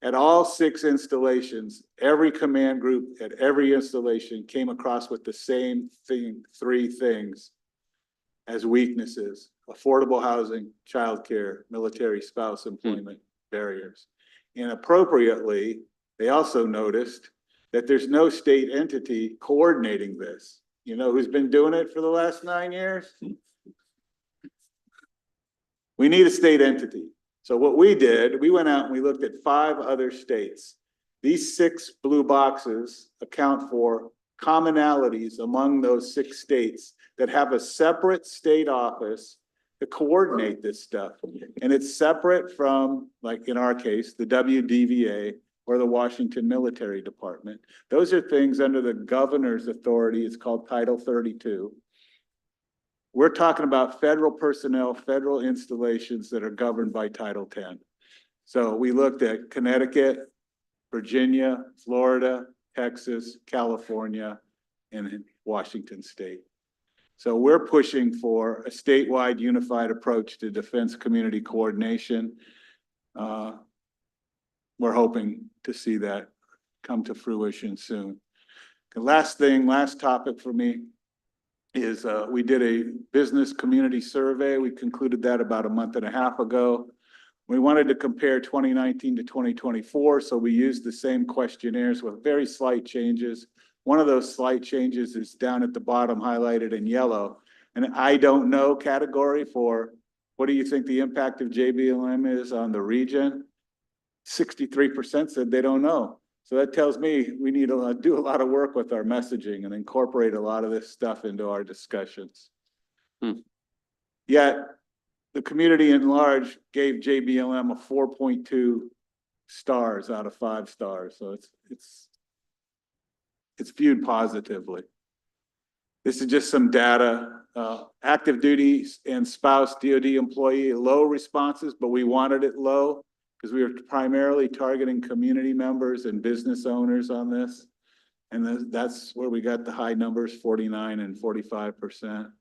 At all 6 installations, every command group at every installation came across with the same thing, 3 things as weaknesses: affordable housing, childcare, military spouse employment barriers. And appropriately, they also noticed that there's no state entity coordinating this. You know who's been doing it for the last 9 years? We need a state entity. So what we did, we went out and we looked at 5 other states. These 6 blue boxes account for commonalities among those 6 states that have a separate state office to coordinate this stuff. And it's separate from, like in our case, the WDVA or the Washington Military Department. Those are things under the governor's authority. It's called Title 32. We're talking about federal personnel, federal installations that are governed by Title 10. So we looked at Connecticut, Virginia, Florida, Texas, California, and Washington State. So we're pushing for a statewide unified approach to defense community coordination. We're hoping to see that come to fruition soon. The last topic for me is we did a business community survey. We concluded that about a month and a half ago. We wanted to compare 2019 to 2024, so we used the same questionnaires with very slight changes. One of those slight changes is down at the bottom highlighted in yellow. And I don't know category for what do you think the impact of JBLM is on the region? 63% said they don't know. So that tells me we need to do a lot of work with our messaging and incorporate a lot of this stuff into our discussions. Yet the community at large gave JBLM a 4.2 stars out of 5 stars. So it's viewed positively. This is just some data. Active duty and spouse DoD employee, low responses, but we wanted it low because we were primarily targeting community members and business owners on this. And that's where we got the high numbers, 49 and 45%.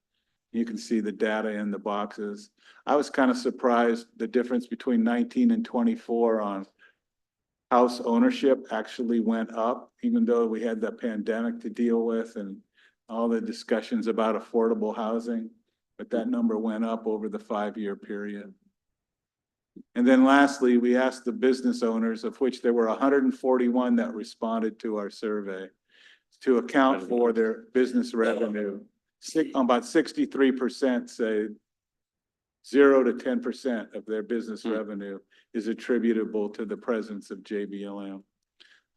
You can see the data in the boxes. I was kind of surprised the difference between 19 and 24 on house ownership actually went up, even though we had the pandemic to deal with and all the discussions about affordable housing, but that number went up over the 5-year period. And then lastly, we asked the business owners, of which there were 141 that responded to our survey, to account for their business revenue. About 63% say 0 to 10% of their business revenue is attributable to the presence of JBLM.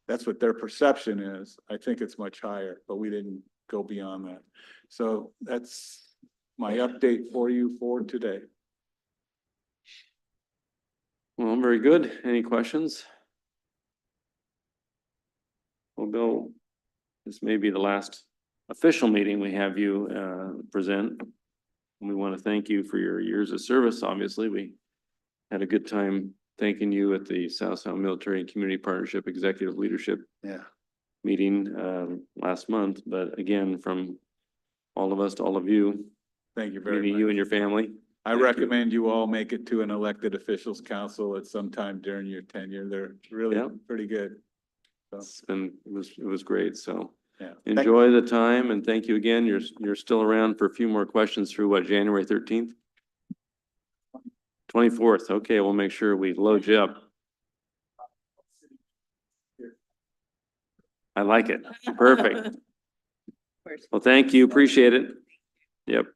That's what their perception is. I think it's much higher, but we didn't go beyond that. So that's my update for you for today. Well, very good. Any questions? Well, Bill, this may be the last official meeting we have you present. We want to thank you for your years of service. Obviously, we had a good time thanking you at the South Sound Military and Community Partnership Executive Leadership meeting last month. But again, from all of us to all of you, Thank you very maybe much. you and your family. I recommend you all make it to an elected officials council at some time during your tenure. They're really Yeah. pretty good. It was great. So Yeah. enjoy the time and thank you again. You're still around for a few more questions through what, January 13th? 24th. Okay, we'll make sure we load you up. I like it. Perfect. Well, thank you. Appreciate it. Yep.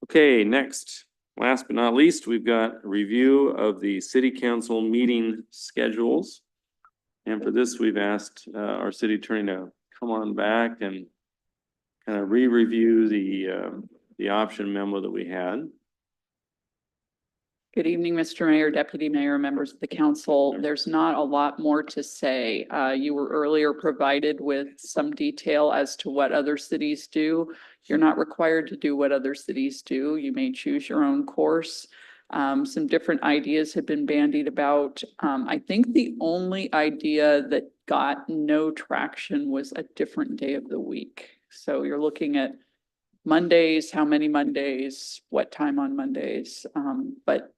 Okay, next, last but not least, we've got a review of the city council meeting schedules. And for this, we've asked our city attorney to come on back and kind of re-review the option memo that we had. Good evening, Mr. Mayor, Deputy Mayor, members of the council. There's not a lot more to say. You were earlier provided with some detail as to what other cities do. You're not required to do what other cities do. You may choose your own course. Some different ideas have been bandied about. I think the only idea that got no traction was a different day of the week. So you're looking at Mondays, how many Mondays, what time on Mondays, but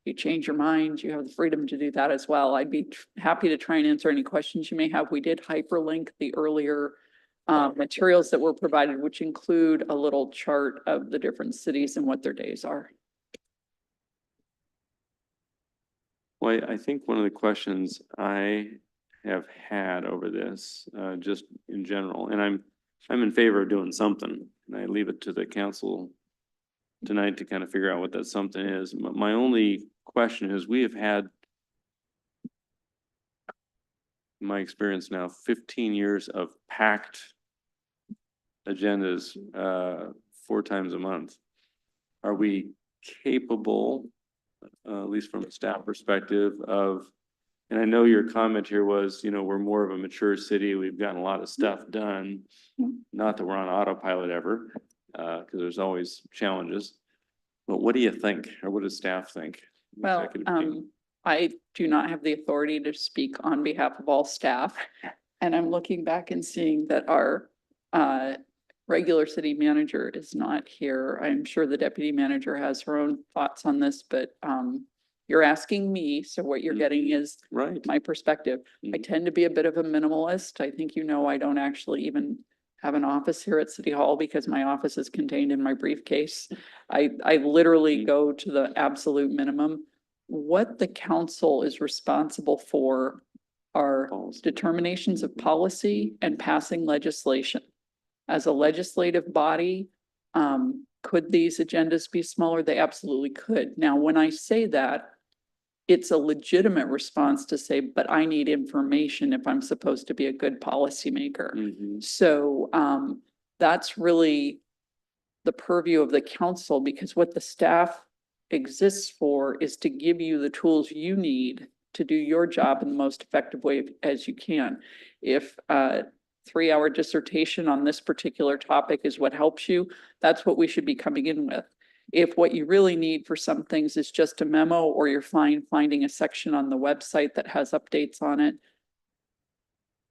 if you change your mind, you have the freedom to do that as well. I'd be happy to try and answer any questions you may have. We did hyperlink the earlier materials that were provided, which include a little chart of the different cities and what their days are. Well, I think one of the questions I have had over this, just in general, and I'm in favor of doing something, and I leave it to the council tonight to kind of figure out what that something is. My only question is, we have had, in my experience now, 15 years of packed agendas, 4 times a month. Are we capable, at least from a staff perspective, of, and I know your comment here was, we're more of a mature city. We've gotten a lot of stuff done. Not that we're on autopilot ever, because there's always challenges. But what do you think, or what does staff think? Well, Executive team? I do not have the authority to speak on behalf of all staff. And I'm looking back and seeing that our regular city manager is not here. I'm sure the deputy manager has her own thoughts on this, but you're asking me, so what you're getting is Right. my perspective. I tend to be a bit of a minimalist. I think I don't actually even have an office here at City Hall because my office is contained in my briefcase. I literally go to the absolute minimum. What the council is responsible for are determinations of policy and passing legislation. As a legislative body, could these agendas be smaller? They absolutely could. Now, when I say that, it's a legitimate response to say, but I need information if I'm supposed to be a good policymaker. Mhm. So that's really the purview of the council, because what the staff exists for is to give you the tools you need to do your job in the most effective way as you can. If a 3-hour dissertation on this particular topic is what helps you, that's what we should be coming in with. If what you really need for some things is just a memo, or you're finding a section on the website that has updates on it,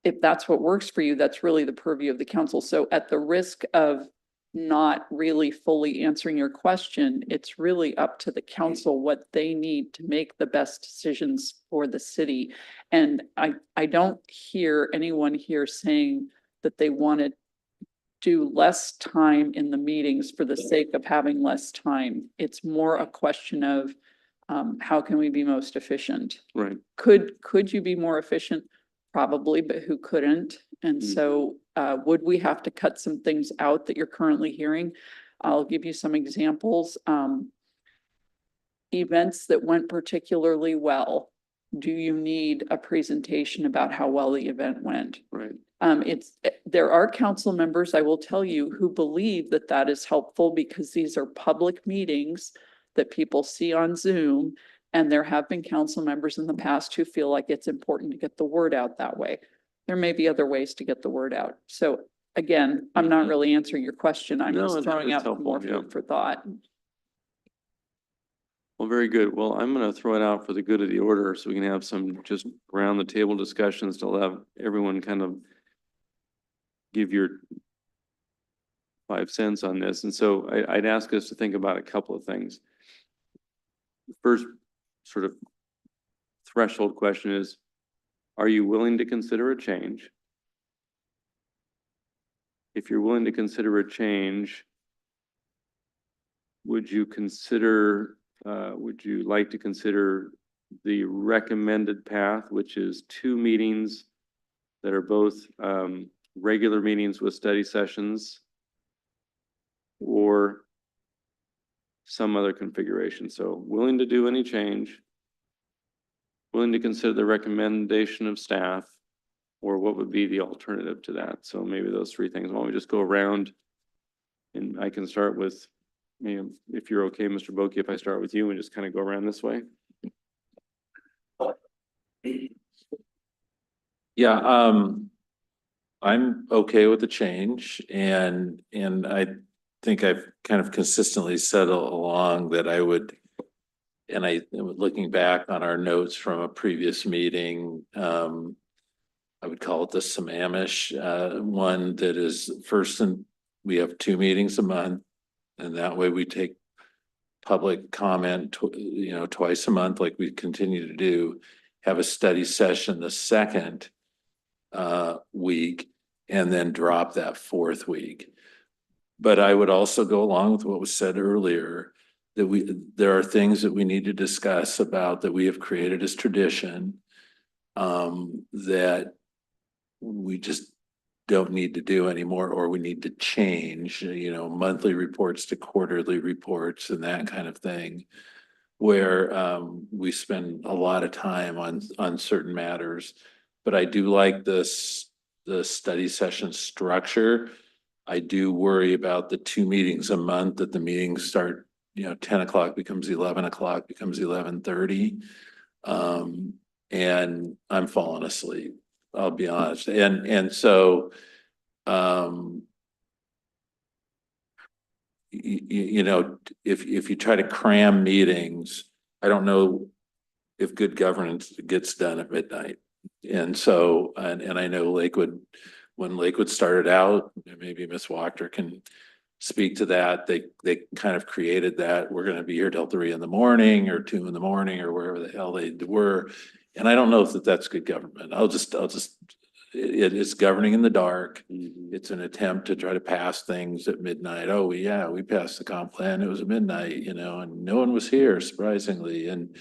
if that's what works for you, that's really the purview of the council. So at the risk of not really fully answering your question, it's really up to the council what they need to make the best decisions for the city. And I don't hear anyone here saying that they wanted do less time in the meetings for the sake of having less time. It's more a question of how can we be most efficient? Right. Could you be more efficient? Probably, but who couldn't? And Mhm. so would we have to cut some things out that you're currently hearing? I'll give you some examples. Events that went particularly well. Do you need a presentation about how well the event went? Right. There are council members, I will tell you, who believe that that is helpful because these are public meetings that people see on Zoom. And there have been council members in the past who feel like it's important to get the word out that way. There may be other ways to get the word out. So again, I'm not Mhm. really answering your question. I'm No, just throwing it's out helpful, more yeah. food for thought. Well, very good. Well, I'm gonna throw it out for the good of the order, so we can have some just around the table discussions to have everyone kind of give your 5 cents on this. And so I'd ask us to think about a couple of things. First, sort of threshold question is, are you willing to consider a change? If you're willing to consider a change, would you like to consider the recommended path, which is 2 meetings that are both regular meetings with study sessions, or some other configuration? So willing to do any change, willing to consider the recommendation of staff, or what would be the alternative to that? So maybe those 3 things. Why don't we just go around, and I can start with, if you're okay, Mr. Boki, if I start with you and just kind of go around this way. Yeah, I'm okay with the change and I think I've kind of consistently said along that I would, and looking back on our notes from a previous meeting, I would call it the Sammamish one that is first, and we have 2 meetings a month. And that way we take public comment, twice a month, like we continue to do, have a study session the second week, and then drop that 4th week. But I would also go along with what was said earlier, that there are things that we need to discuss about that we have created as tradition, that we just don't need to do anymore, or we need to change, monthly reports to quarterly reports and that kind of thing, where we spend a lot of time on certain matters. But I do like the study session structure. I do worry about the 2 meetings a month, that the meetings start, 10 o'clock becomes 11 o'clock, becomes 11:30. And I'm falling asleep, I'll be honest. And so, if you try to cram meetings, I don't know if good governance gets done at midnight. And so, and I know Lakewood, when Lakewood started out, maybe Ms. Wachter can speak to that. They kind of created that we're going to be here till 3 in the morning or 2 in the morning or wherever the hell they were. And I don't know if that's good government. It is governing in the dark. It's an attempt to try to pass things at midnight. Oh, yeah, we passed the comp plan. It was at midnight, and no one was here, surprisingly. And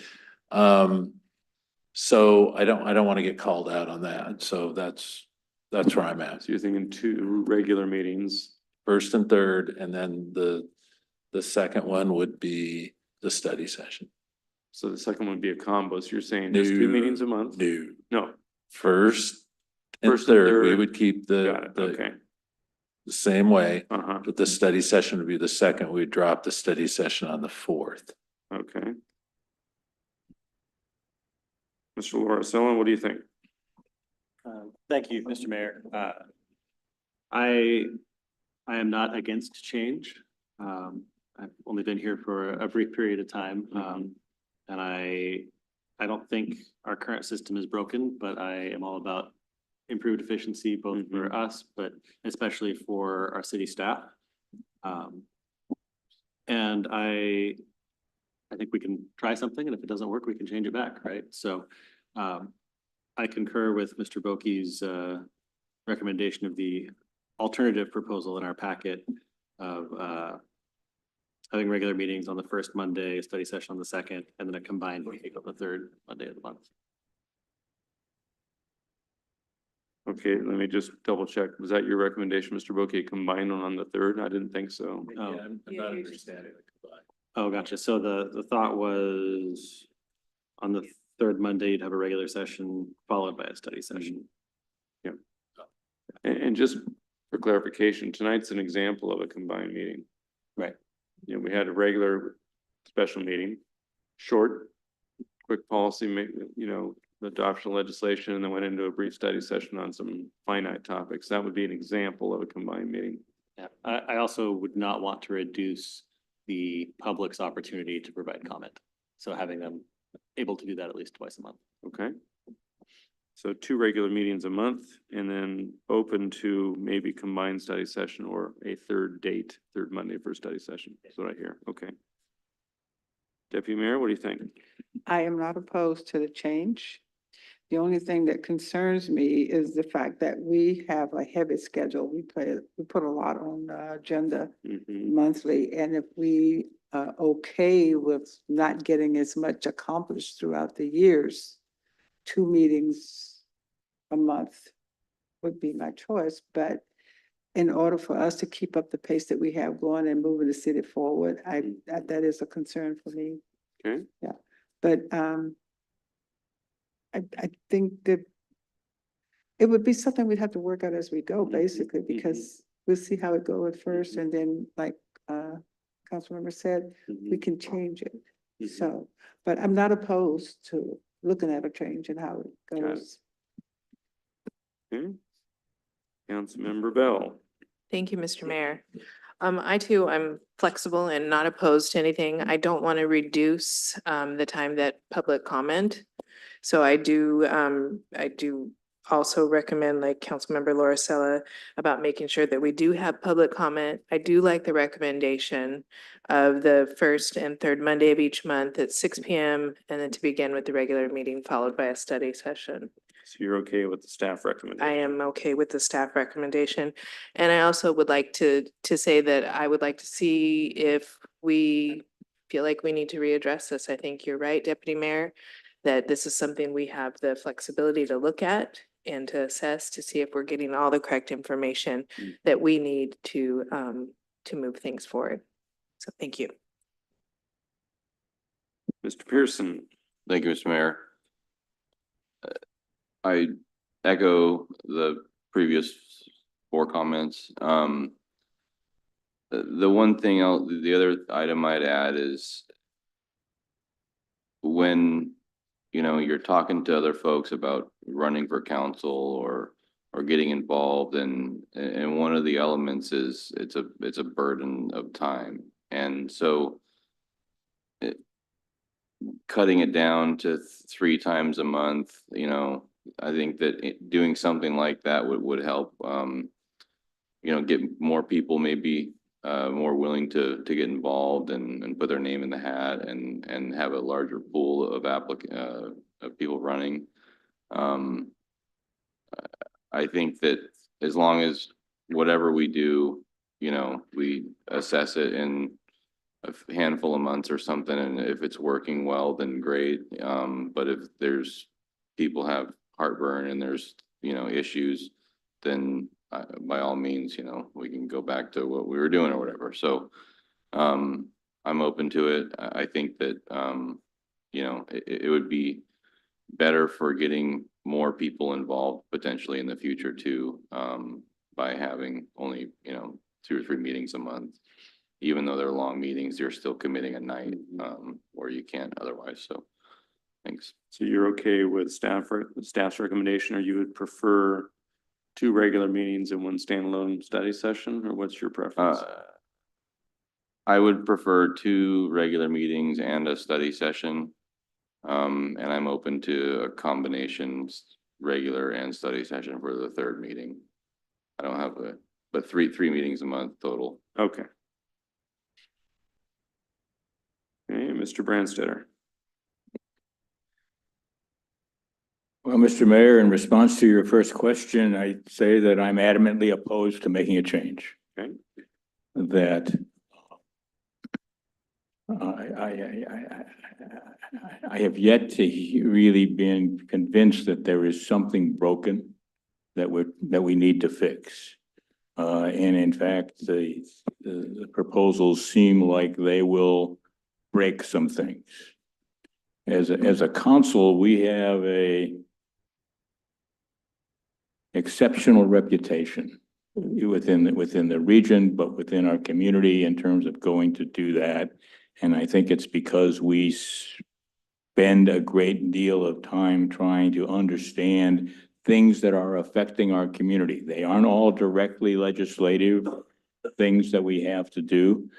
so I don't want to get called out on that. So that's where I'm at. So you're thinking 2 regular meetings. First and third, and then the second one would be the study session. So the second one would be a combo. So you're saying just 2 meetings a month? No. First and First and third, we third. would keep Got it. Okay. the same way, Uh-huh. but the study session would be the second. We'd drop the study session on the 4th. Okay. Mr. Lauricella, what do you think? Thank you, Mr. Mayor. I am not against change. I've only been here for a brief period of time. And I don't think our current system is broken, but I am all about improved efficiency, both for us, but especially for our city staff. And I think we can try something, and if it doesn't work, we can change it back, right? So I concur with Mr. Boki's recommendation of the alternative proposal in our packet of having regular meetings on the first Monday, a study session on the second, and then a combined meeting on the third Monday of the month. Okay, let me just double check. Was that your recommendation, Mr. Bouquet, combine one on the third? I didn't think so. Oh. Yeah, I'm not understanding the combined. Oh, gotcha. So the thought was on the third Monday, you'd have a regular session followed by a study session. And just for clarification, tonight's an example of a combined meeting. Right. You know, we had a regular special meeting, short, quick policy, you know, the adoption of legislation, and then went into a brief study session on some finite topics. That would be an example of a combined meeting. Yeah, I also would not want to reduce the public's opportunity to provide comment. So having them able to do that at least twice a month. Okay? So 2 regular meetings a month, and then open to maybe combined study session or a third date, third Monday for a study session. That's what I hear. Okay. Deputy Mayor, what do you think? I am not opposed to the change. The only thing that concerns me is the fact that we have a heavy schedule. We put a lot on the agenda Mhm. monthly, and if we are okay with not getting as much accomplished throughout the years, 2 meetings a month would be my choice, but in order for us to keep up the pace that we have going and moving the city forward, that is a concern for me. Okay. Yeah, but, I think that it would be something we'd have to work out as we go, basically, because we'll see how it goes at first, and then, like, Councilmember said, we can change it. So, but I'm not opposed to looking at a change and how it Got it. goes. Okay. Councilmember Bell. Thank you, Mr. Mayor. I too, I'm flexible and not opposed to anything. I don't want to reduce the time that public comment. So I do also recommend, like Councilmember Laura Sella, about making sure that we do have public comment. I do like the recommendation of the first and third Monday of each month at 6 p.m. and then to begin with the regular meeting followed by a study session. So you're okay with the staff recommendation? I am okay with the staff recommendation. And I also would like to say that I would like to see if we feel like we need to readdress this. I think you're right, Deputy Mayor, that this is something we have the flexibility to look at and to assess to see if we're getting all the correct information that we need to move things forward. So thank you. Mr. Pearson. Thank you, Mr. Mayor. I echo the previous 4 comments. The one thing the other item I'd add is when, you know, you're talking to other folks about running for council or getting involved, and one of the elements is it's a burden of time. And so cutting it down to 3 times a month, you know, I think that doing something like that would help, you know, get more people maybe more willing to get involved and put their name in the hat and have a larger pool of of people running. I think that as long as whatever we do, you know, we assess it in a handful of months or something, and if it's working well, then great. But if there's people have heartburn and there's, you know, issues, then by all means, you know, we can go back to what we were doing or whatever. So I'm open to it. I think that, you know, it would be better for getting more people involved potentially in the future too, by having only, you know, 2 or 3 meetings a month. Even though they're long meetings, you're still committing a night where you can't otherwise. So thanks. So you're okay with staff's recommendation, or you would prefer 2 regular meetings and 1 standalone study session, or what's your preference? I would prefer 2 regular meetings and a study session. And I'm open to a combination regular and study session for the 3rd meeting. I don't have but three meetings a month total. Okay. Okay, Mr. Branstetter. Well, Mr. Mayor, in response to your first question, I say that I'm adamantly opposed to making a change. Okay. That I have yet to really been convinced that there is something broken that we need to fix. And in fact, the proposals seem like they will break some things. As a council, we have a exceptional reputation within the region, but within our community in terms of going to do that. And I think it's because we spend a great deal of time trying to understand things that are affecting our community. They aren't all directly legislative things that we have to do.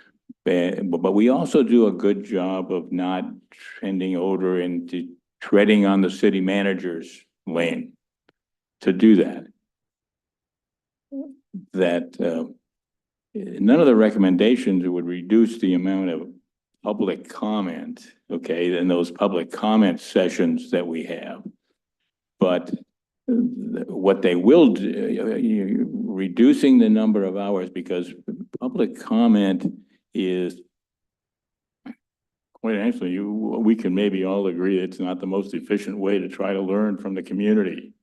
But we also do a good job of not trending over into treading on the city manager's lane to do that. None of the recommendations would reduce the amount of public comment, okay, in those public comment sessions that we have. But what they will do, reducing the number of hours, because public comment is, quite honestly, we can maybe all agree it's not the most efficient way to try to learn from the community.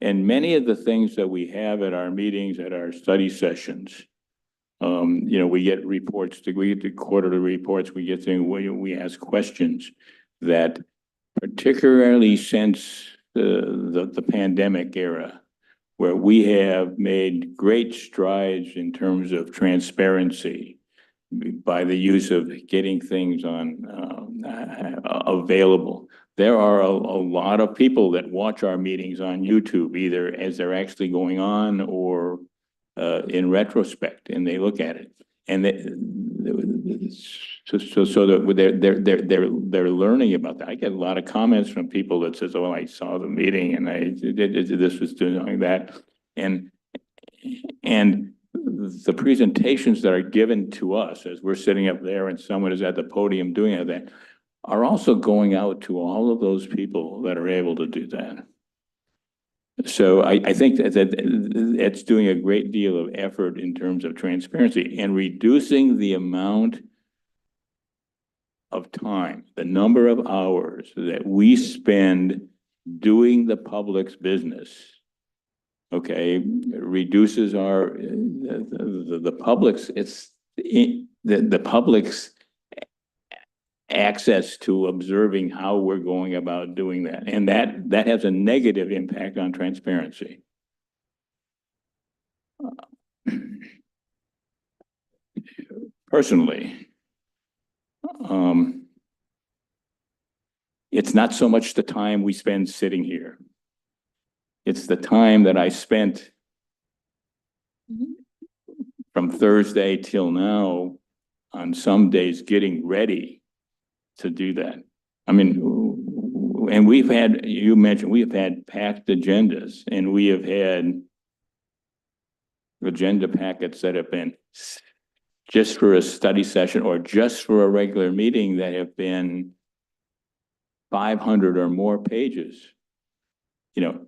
And many of the things that we have at our meetings, at our study sessions, we get reports, we get the quarterly reports, we get things, we ask questions that, particularly since the pandemic era, where we have made great strides in terms of transparency by the use of getting things available. There are a lot of people that watch our meetings on YouTube, either as they're actually going on or in retrospect, and they look at it. And they're learning about that. I get a lot of comments from people that says, "Oh, I saw the meeting and this was doing that," and the presentations that are given to us as we're sitting up there and someone is at the podium doing that are also going out to all of those people that are able to do that. So I think that it's doing a great deal of effort in terms of transparency and reducing the amount of time, the number of hours that we spend doing the public's business. Okay, reduces the public's, the public's access to observing how we're going about doing that. And that has a negative impact on transparency. Personally, it's not so much the time we spend sitting here. It's the time that I spent from Thursday till now on some days getting ready to do that. I mean, and you mentioned, we've had packed agendas, and we have had agenda packets that have been just for a study session or just for a regular meeting that have been 500 or more pages.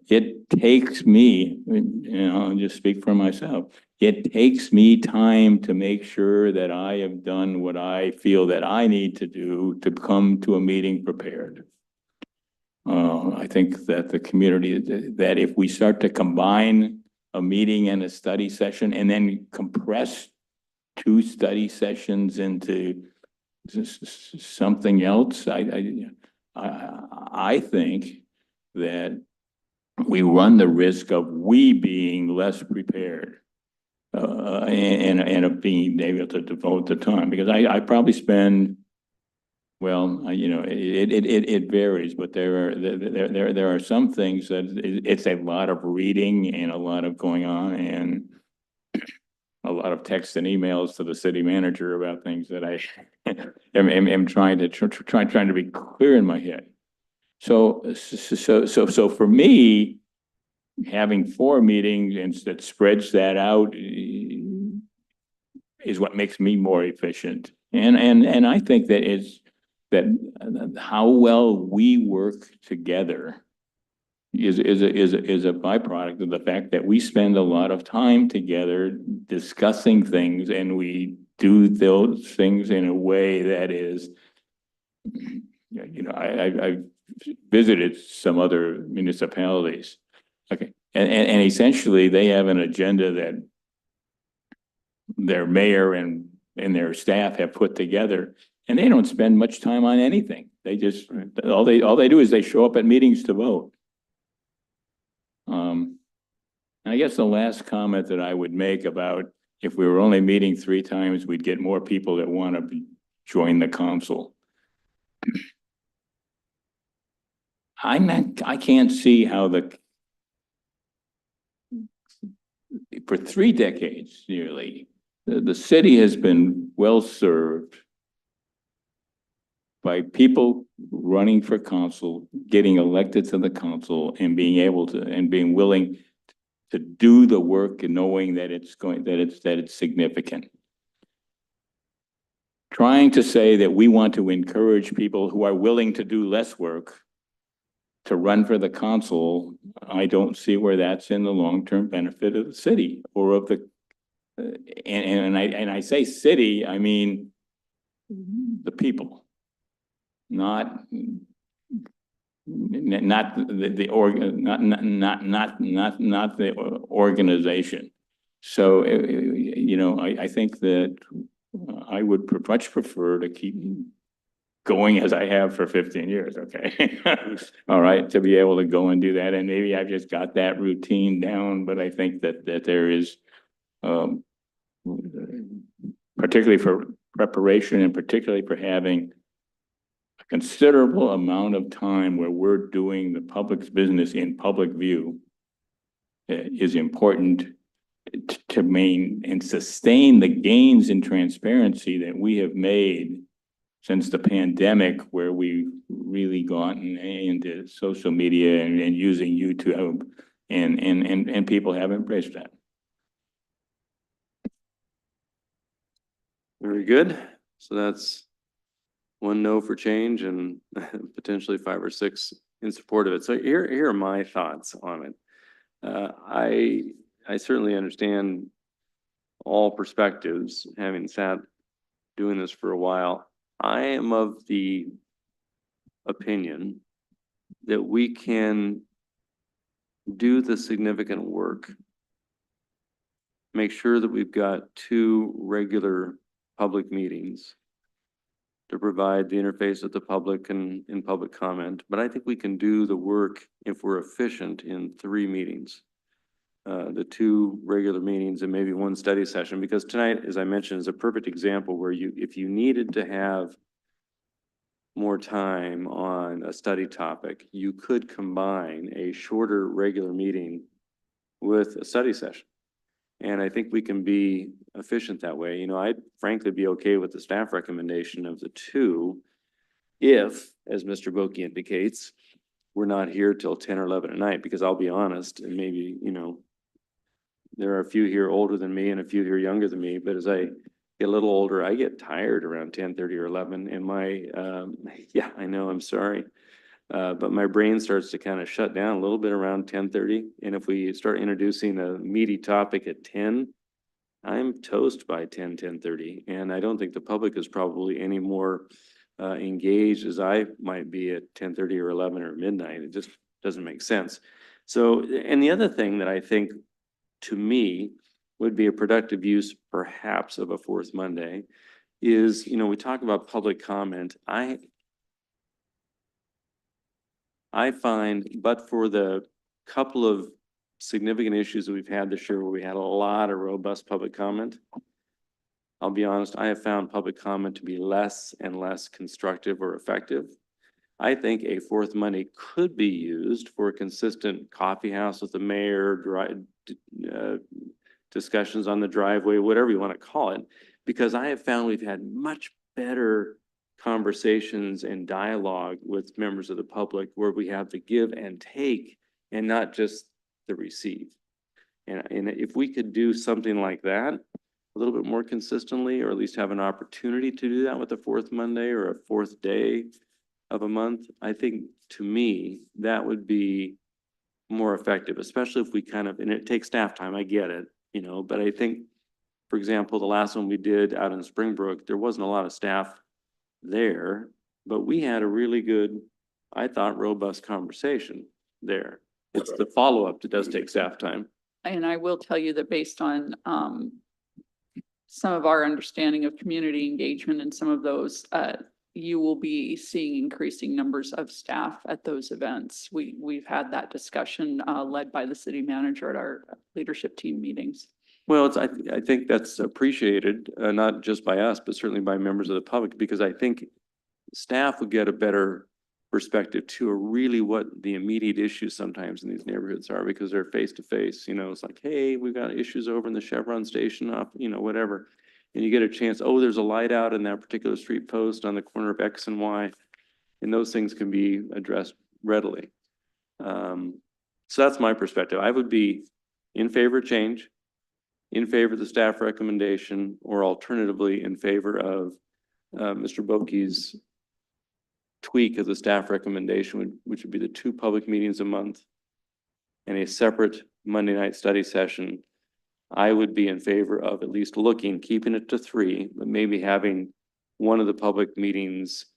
It takes me, I'll just speak for myself. It takes me time to make sure that I have done what I feel that I need to do to come to a meeting prepared. I think that the community, that if we start to combine a meeting and a study session and then compress 2 study sessions into something else, I think that we run the risk of we being less prepared and of being able to devote the time, because I probably spend, well, it varies, but there are some things that it's a lot of reading and a lot of going on and a lot of texts and emails to the city manager about things that I am trying to be clear in my head. So for me, having 4 meetings and that spreads that out is what makes me more efficient. And I think that that how well we work together is a byproduct of the fact that we spend a lot of time together discussing things, and we do those things in a way that is, I've visited some other municipalities. Okay, and essentially they have an agenda that their mayor and their staff have put together, and they don't spend much time on anything. They just, all they do is they show up at meetings to vote. And I guess the last comment that I would make about if we were only meeting 3 times, we'd get more people that want to join the council. I can't see how for 3 decades nearly, the city has been well served by people running for council, getting elected to the council, and being able to, and being willing to do the work and knowing that it's significant. Trying to say that we want to encourage people who are willing to do less work to run for the council, I don't see where that's in the long-term benefit of the city or of the, and I say city, I mean the people, not the organization. So, I think that I would much prefer to keep going as I have for 15 years, okay? All right, to be able to go and do that. And maybe I've just got that routine down, but I think that there is, particularly for preparation and particularly for having a considerable amount of time where we're doing the public's business in public view, is important to maintain and sustain the gains in transparency that we have made since the pandemic, where we've really gotten into social media and using YouTube, and people have embraced that. Very good. So that's 1 no for change and potentially 5 or 6 in support of it. So here are my thoughts on it. I certainly understand all perspectives, having sat doing this for a while. I am of the opinion that we can do the significant work, make sure that we've got 2 regular public meetings to provide the interface with the public and in public comment. But I think we can do the work if we're efficient in 3 meetings. The 2 regular meetings and maybe 1 study session, because tonight, as I mentioned, is a perfect example where if you needed to have more time on a study topic, you could combine a shorter regular meeting with a study session. And I think we can be efficient that way. I'd frankly be okay with the staff recommendation of the 2 if, as Mr. Boki indicates, we're not here till 10 or 11 at night, because I'll be honest, and maybe, there are a few here older than me and a few here younger than me, but as I get a little older, I get tired around 10:30 or 11, and yeah, I know, I'm sorry. But my brain starts to kind of shut down a little bit around 10:30. And if we start introducing a meaty topic at 10, I'm toast by 10:30. And I don't think the public is probably any more engaged as I might be at 10:30 or 11 or midnight. It just doesn't make sense. So, and the other thing that I think to me would be a productive use perhaps of a 4th Monday is, we talk about public comment. I find, but for the couple of significant issues that we've had this year where we had a lot of robust public comment, I'll be honest, I have found public comment to be less and less constructive or effective. I think a 4th Monday could be used for a consistent coffee house with the mayor, discussions on the driveway, whatever you want to call it, because I have found we've had much better conversations and dialogue with members of the public where we have the give and take and not just the receive. And if we could do something like that, a little bit more consistently, or at least have an opportunity to do that with the fourth Monday or a fourth day of a month, I think to me, that would be more effective, especially if we kind of, and it takes staff time, I get it, you know, but I think, for example, the last one we did out in Springbrook, there wasn't a lot of staff there, but we had a really good, I thought, robust conversation there. It's the follow-up that does take staff time. And I will tell you that based on some of our understanding of community engagement and some of those, you will be seeing increasing numbers of staff at those events. We've had that discussion led by the city manager at our leadership team meetings. Well, I think that's appreciated, not just by us, but certainly by members of the public, because I think staff would get a better perspective to really what the immediate issues sometimes in these neighborhoods are, because they're face to face, you know, it's like, hey, we've got issues over in the Chevron station up, you know, whatever. And you get a chance, oh, there's a light out in that particular street post on the corner of X and Y. And those things can be addressed readily. So that's my perspective. I would be in favor of change, in favor of the staff recommendation, or alternatively in favor of Mr. Boke's tweak of the staff recommendation, which would be the 2 public meetings a month and a separate Monday night study session. I would be in favor of at least keeping it to 3, but maybe having one of the public meetings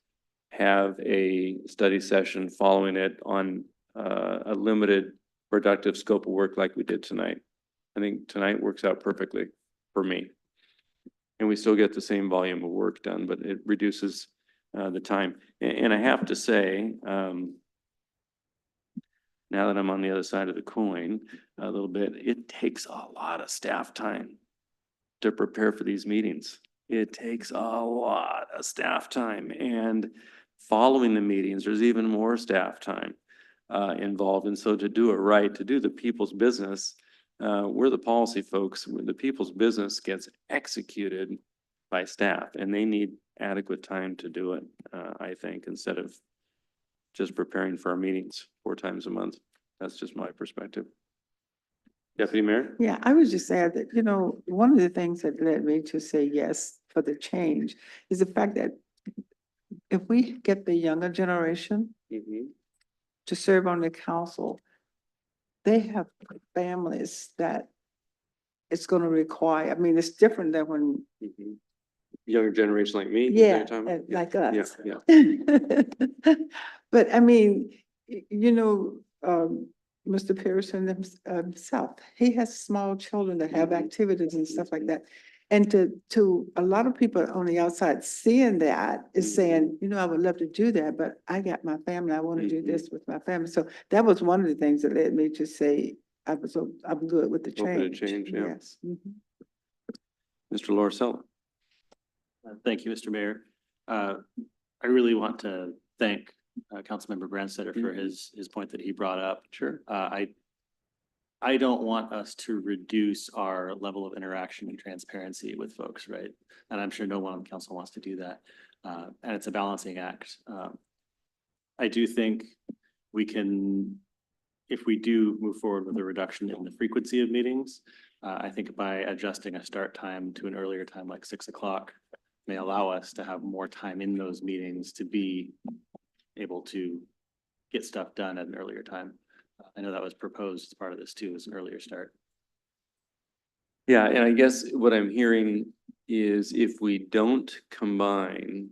have a study session following it on a limited productive scope of work like we did tonight. I think tonight works out perfectly for me. And we still get the same volume of work done, but it reduces the time. And I have to say, now that I'm on the other side of the coin a little bit, it takes a lot of staff time to prepare for these meetings. It takes a lot of staff time, and following the meetings, there's even more staff time involved. And so to do it right, to do the people's business, we're the policy folks, the people's business gets executed by staff, and they need adequate time to do it, I think, instead of just preparing for our meetings 4 times a month. That's just my perspective. Deputy Mayor? Yeah, I was just saying that, you know, one of the things that led me to say yes for the change is the fact that if we get the younger generation to serve on the council, they have families that it's going to require, I mean, it's different than when. Younger generation like me? is that Yeah, what you're talking about? like Yeah, us. yeah. But I mean, you know, Mr. Pearson himself, he has small children that have activities and stuff like that. And to a lot of people on the outside seeing that is saying, you know, I would love to do that, but I got my family, I want to do this with my family. So that was one of the things that led me to say, I'm good with the Open to change. change, yeah. Yes. Mhm. Mr. Lorcella? Thank you, Mr. Mayor. I really want to thank Councilmember Branstetter for his point that he brought up. Sure. I don't want us to reduce our level of interaction and transparency with folks, right? And I'm sure no one on council wants to do that. And it's a balancing act. I do think we can, if we do move forward with a reduction in the frequency of meetings, I think by adjusting a start time to an earlier time, like 6 o'clock, may allow us to have more time in those meetings to be able to get stuff done at an earlier time. I know that was proposed as part of this too, as an earlier start. Yeah, and I guess what I'm hearing is if we don't combine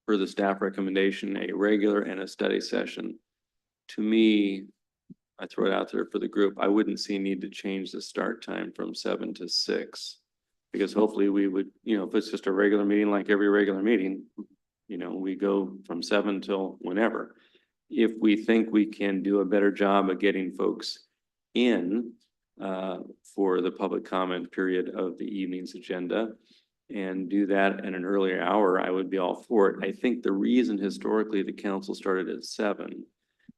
for the staff recommendation, a regular and a study session, to me, I throw it out there for the group, I wouldn't see a need to change the start time from 7 to 6. Because hopefully we would, you know, if it's just a regular meeting, like every regular meeting, you know, we go from 7 till whenever. If we think we can do a better job of getting folks in for the public comment period of the evening's agenda and do that at an earlier hour, I would be all for it. I think the reason historically the council started at 7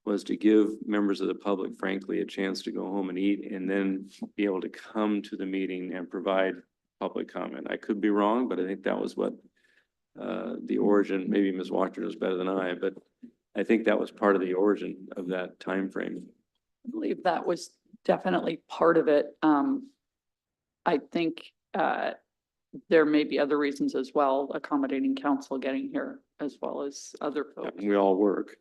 was to give members of the public, frankly, a chance to go home and eat and then be able to come to the meeting and provide public comment. I could be wrong, but I think that was what the origin, maybe Ms. Walker knows better than I, but I think that was part of the origin of that time frame. I believe that was definitely part of it. I think there may be other reasons as well, accommodating council getting here as well as other folks. We all work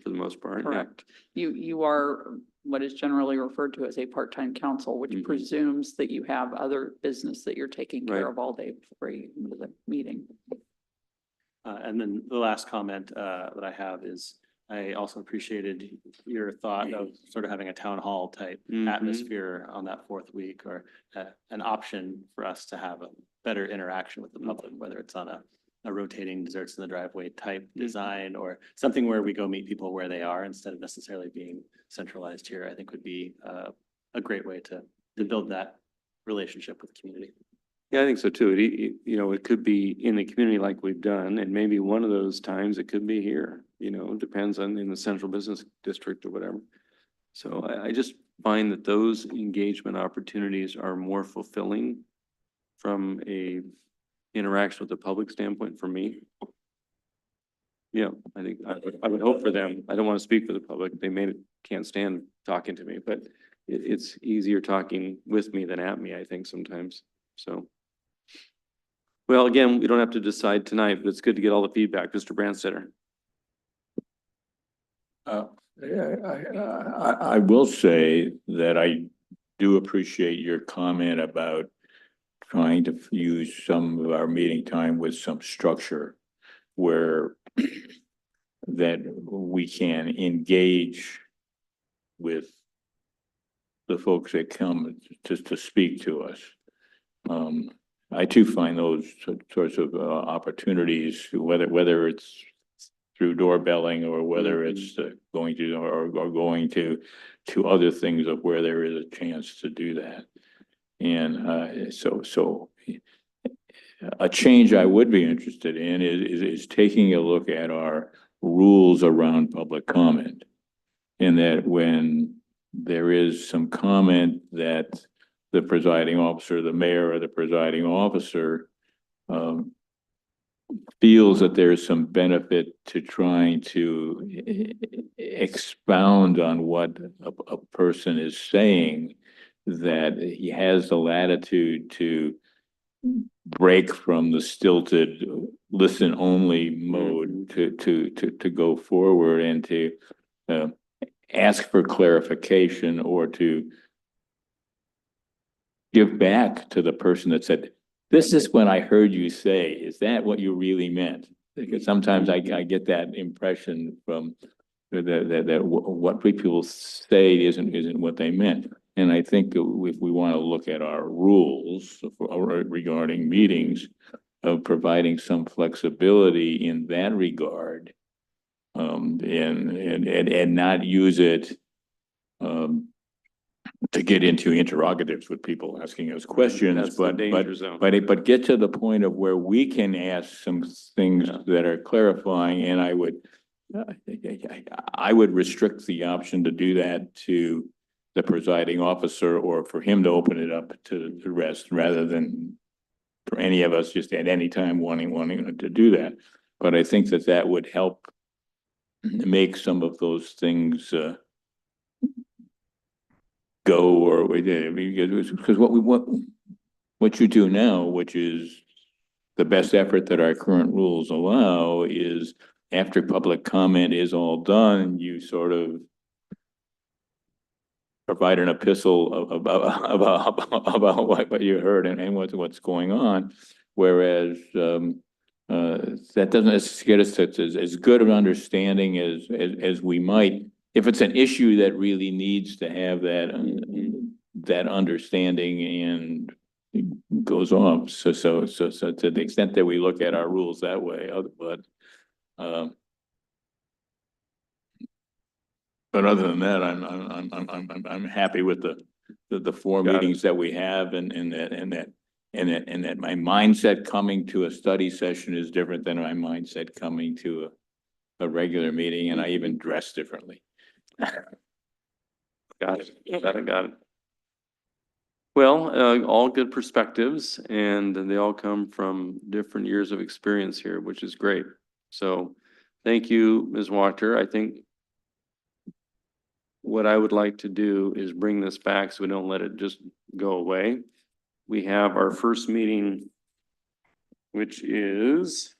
for the most part. Yeah. Correct. You are what is generally referred to as a part-time council, which Mhm. presumes that you have other business that you're taking care Right. of all day before you come to the meeting. And then the last comment that I have is I also appreciated your thought of sort of having a town hall type Mhm. atmosphere on that fourth week, or an option for us to have a better interaction with the public, whether it's on a rotating desserts in the driveway type design, or something where we go meet people where they are instead of necessarily being centralized here, I think would be a great way to build that relationship with the community. Yeah, I think so too. You know, it could be in the community like we've done, and maybe one of those times it could be here, you know, depends on in the central business district or whatever. So I just find that those engagement opportunities are more fulfilling from a interaction with the public standpoint for me. Yeah, I think I would hope for them. I don't want to speak for the public. They can't stand talking to me, but it's easier talking with me than at me, I think sometimes. So. Well, again, we don't have to decide tonight, but it's good to get all the feedback. Mr. Branstetter. I will say that I do appreciate your comment about trying to use some of our meeting time with some structure where that we can engage with the folks that come to speak to us. I too find those sorts of opportunities, whether it's through doorbelling or whether it's going to or going to other things of where there is a chance to do that. And so a change I would be interested in is taking a look at our rules around public comment. And that when there is some comment that the presiding officer, the mayor or the presiding officer feels that there's some benefit to trying to expound on what a person is saying, that he has the latitude to break from the stilted listen only mode to go forward and to ask for clarification or to give back to the person that said, this is what I heard you say. Is that what you really meant? Because sometimes I get that impression from that what people say isn't what they meant. And I think if we want to look at our rules regarding meetings, of providing some flexibility in that regard, and not use it to get into interrogatives with people asking us questions, That's the danger zone. but get to the point of where we can ask some things that are clarifying, and I would restrict the option to do that to the presiding officer, or for him to open it up to the rest, rather than for any of us just at any time wanting to do that. But I think that would help make some of those things go, or because what you do now, which is the best effort that our current rules allow, is after public comment is all done, you sort of provide an epistle about what you heard and what's going on, whereas that doesn't get us as good of an understanding as we might. If it's an issue that really needs to have that understanding and goes off, so to the extent that we look at our rules that way, but other than that, I'm happy with the four meetings that we have, and that my mindset coming to a study session is different than my mindset coming to a regular meeting, and I even dress differently. Got it. Well, all good perspectives, and they all come from different years of experience here, which is great. So thank you, Ms. Wachter. I think what I would like to do is bring this back so we don't let it just go away. We have our first meeting which is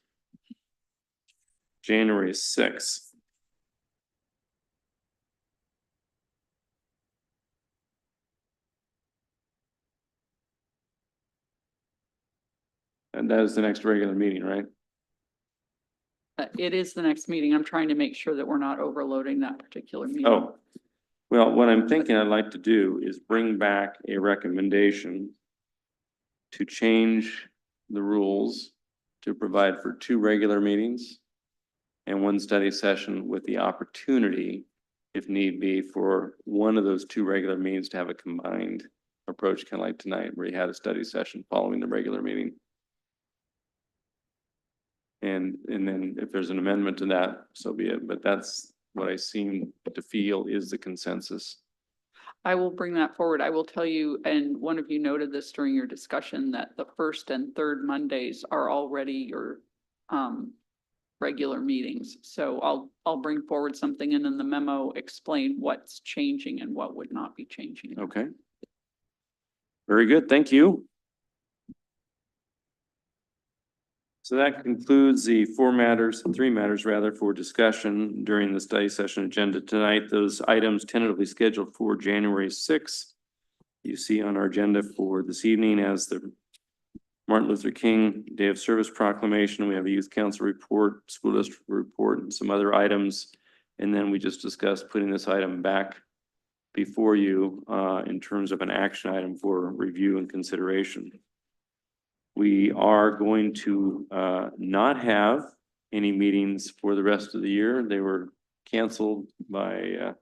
January 6th. And that is the next regular meeting, right? It is the next meeting. I'm trying to make sure that we're not overloading that particular meeting. Oh, well, what I'm thinking I'd like to do is bring back a recommendation to change the rules to provide for 2 regular meetings and 1 study session with the opportunity, if need be, for one of those 2 regular meetings to have a combined approach, kind of like tonight, where you had a study session following the regular meeting. And then if there's an amendment to that, so be it. But that's what I seem to feel is the consensus. I will bring that forward. I will tell you, and one of you noted this during your discussion, that the first and third Mondays are already your regular meetings. So I'll bring forward something and in the memo explain what's changing and what would not be changing. Okay. Very good. Thank you. So that concludes the 3 matters rather, for discussion during the study session agenda tonight. Those items tentatively scheduled for January 6th. You see on our agenda for this evening as the Martin Luther King Day of Service proclamation. We have a youth council report, school district report, and some other items. And then we just discussed putting this item back before you in terms of an action item for review and consideration. We are going to not have any meetings for the rest of the year. They were canceled by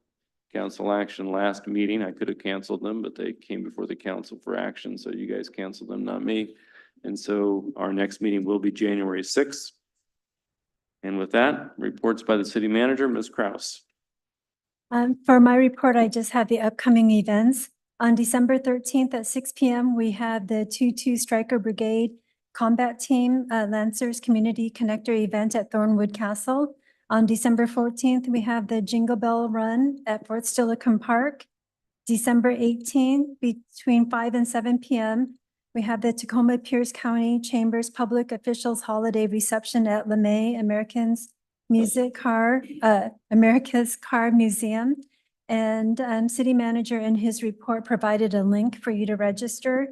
council action last meeting. I could have canceled them, but they came before the council for action. So you guys canceled them, not me. And so our next meeting will be January 6th. And with that, reports by the city manager, Ms. Kraus. For my report, I just have the upcoming events. On December 13th at 6 p.m., we have the 2-2 Stryker Brigade Combat Team Lancers Community Connector event at Thornwood Castle. On December 14th, we have the Jingle Bell Run at Fort Steilacoom Park. December 18th, between 5 and 7 p.m., we have the Tacoma Pierce County Chambers Public Officials Holiday Reception at LeMay America's Car Museum. And city manager in his report provided a link for you to register.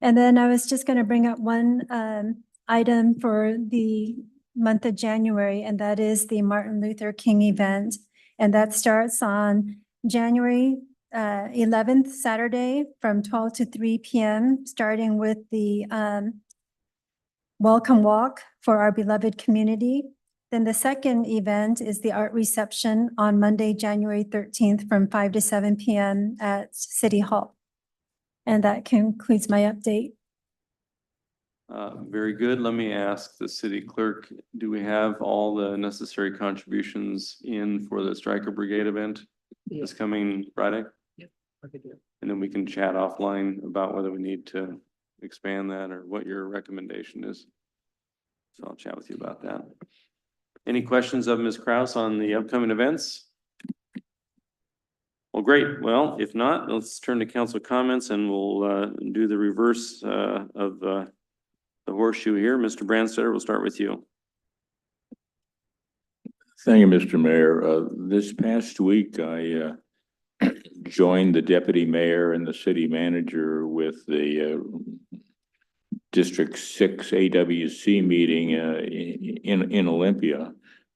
And then I was just going to bring up one item for the month of January, and that is the Martin Luther King event. And that starts on January 11th, Saturday, from 12 to 3 p.m., starting with the welcome walk for our beloved community. Then the second event is the art reception on Monday, January 13th from 5 to 7 p.m. at City Hall. And that concludes my update. Very good. Let me ask the city clerk, do we have all the necessary contributions in for the Stryker Brigade event this coming Friday? Yep, I could do it. And then we can chat offline about whether we need to expand that or what your recommendation is. So I'll chat with you about that. Any questions of Ms. Kraus on the upcoming events? Well, great. Well, if not, let's turn to council comments and we'll do the reverse of the horseshoe here. Mr. Brandstetter, we'll start with you. Thank you, Mr. Mayor. This past week, I joined the deputy mayor and the city manager with the District 6 AWC meeting in Olympia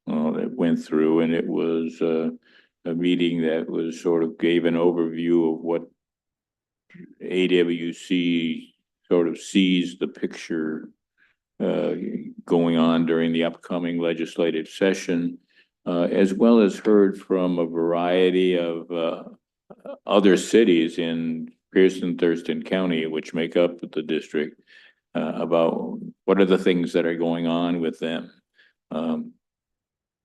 that went through, and it was a meeting that was sort of gave an overview of what AWC sort of sees the picture going on during the upcoming legislative session, as well as heard from a variety of other cities in Pearson, Thurston County, which make up the district, about what are the things that are going on with them.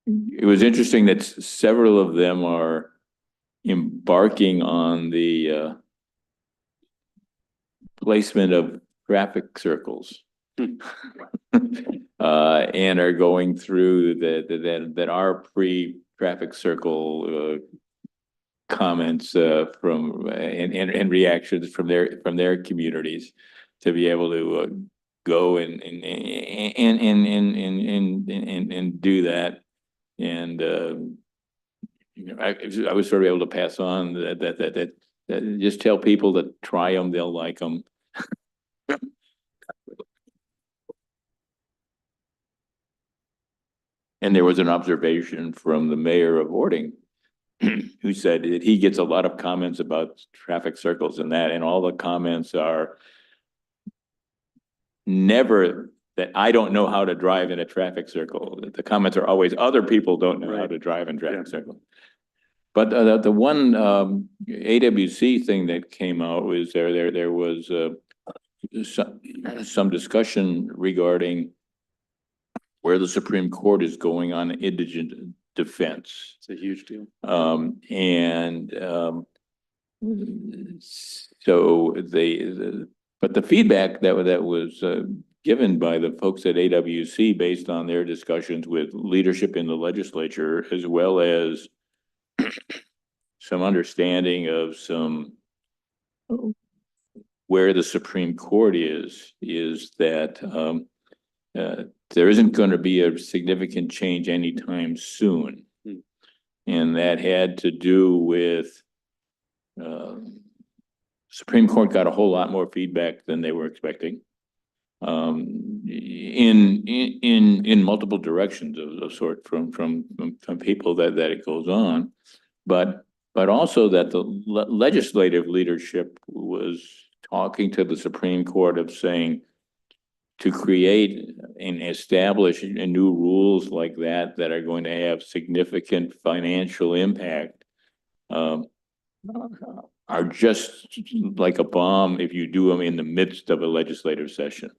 It was interesting that several of them are embarking on the placement of traffic circles. And are going through that are pre-traffic circle comments from and reactions from their communities to be able to go and do that. And, I was sort of able to pass on that just tell people to try them, they'll like them. And there was an observation from the mayor of Ording who said that he gets a lot of comments about traffic circles and that, and all the comments are never that I don't know how to drive in a traffic circle. The comments are always other people don't know how to drive in traffic circles. But the one AWC thing that came out was there was some discussion regarding where the Supreme Court is going on indigent defense. It's a huge deal. So but the feedback that was given by the folks at AWC based on their discussions with leadership in the legislature, as well as some understanding of where the Supreme Court is that there isn't going to be a significant change anytime soon. And that had to do with Supreme Court got a whole lot more feedback than they were expecting. In multiple directions of sort from people that it goes on, but also that the legislative leadership was talking to the Supreme Court of saying to create and establish new rules like that are going to have significant financial impact are just like a bomb if you do them in the midst of a legislative session.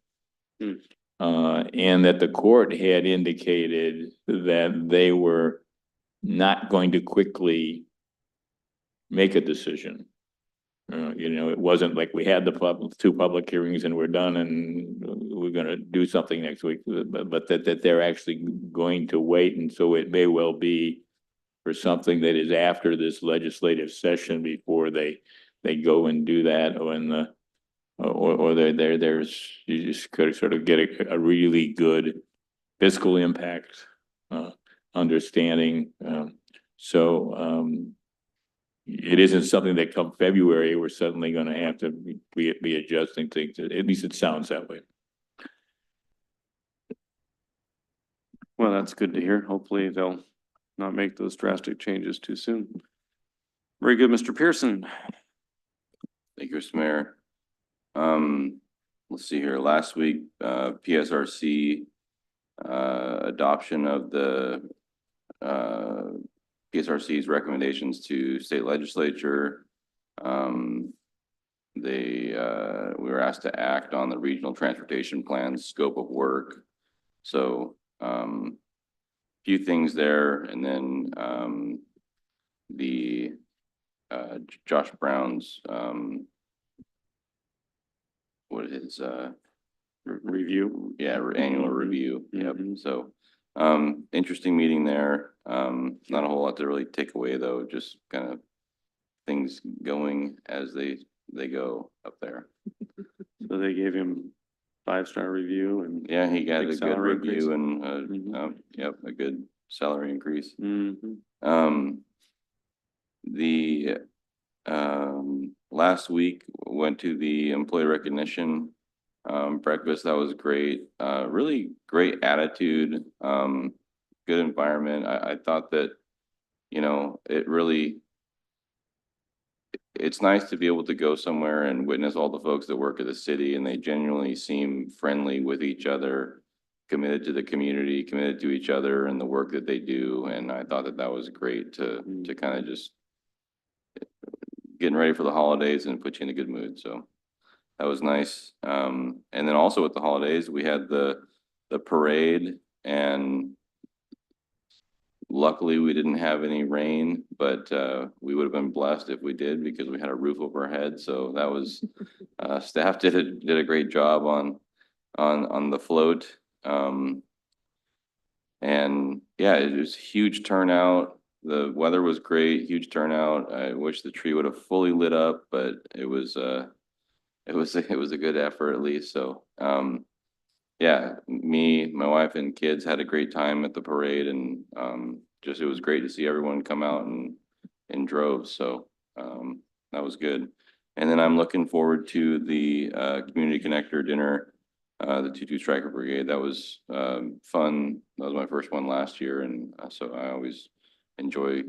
And that the court had indicated that they were not going to quickly make a decision. It wasn't like we had the two public hearings and we're done and we're going to do something next week, but that they're actually going to wait. And so it may well be for something that is after this legislative session before they go and do that, or there's you just could sort of get a really good fiscal impact understanding. It isn't something that come February, we're suddenly going to have to be adjusting things. At least it sounds that way. Well, that's good to hear. Hopefully they'll not make those drastic changes too soon. Very good, Mr. Pearson. Thank you, Mr. Mayor. Let's see here. Last week, PSRC adoption of the PSRC's recommendations to state legislature. We were asked to act on the regional transportation plan scope of work. So few things there, and then Josh Brown's review. Yeah, annual review. Yep. So interesting meeting there. Not a whole lot to really take away though, just kind of things going as they go up there. So they gave him 5-star review and yeah, he got a good salary review increase. and yep, a good salary increase. Mm-hmm. Last week went to the employee recognition breakfast. That was great. Really great attitude. Good environment. I thought that, it's nice to be able to go somewhere and witness all the folks that work at the city, and they genuinely seem friendly with each other, committed to the community, committed to each other and the work that they do. And I thought that was great to kind of just getting ready for the holidays and put you in a good mood. So that was nice. And then also with the holidays, we had the parade, and luckily we didn't have any rain, but we would have been blessed if we did, because we had a roof over our head. So that was staff did a great job on the float. And yeah, it was huge turnout. The weather was great, huge turnout. I wish the tree would have fully lit up, but it was a good effort at least. So yeah, me, my wife and kids had a great time at the parade and, just, it was great to see everyone come out and in droves, so, that was good. And then I'm looking forward to the, community connector dinner, the 2-2 Striker Brigade. That was, fun. That was my first one last year, and so I always enjoy,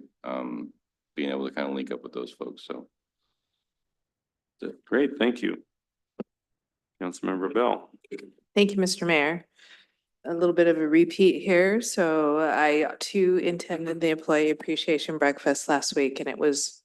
being able to kind of link up with those folks, so. Great, thank you. Councilmember Bell. Thank you, Mr. Mayor. A little bit of a repeat here. So I too attended the employee appreciation breakfast last week and it was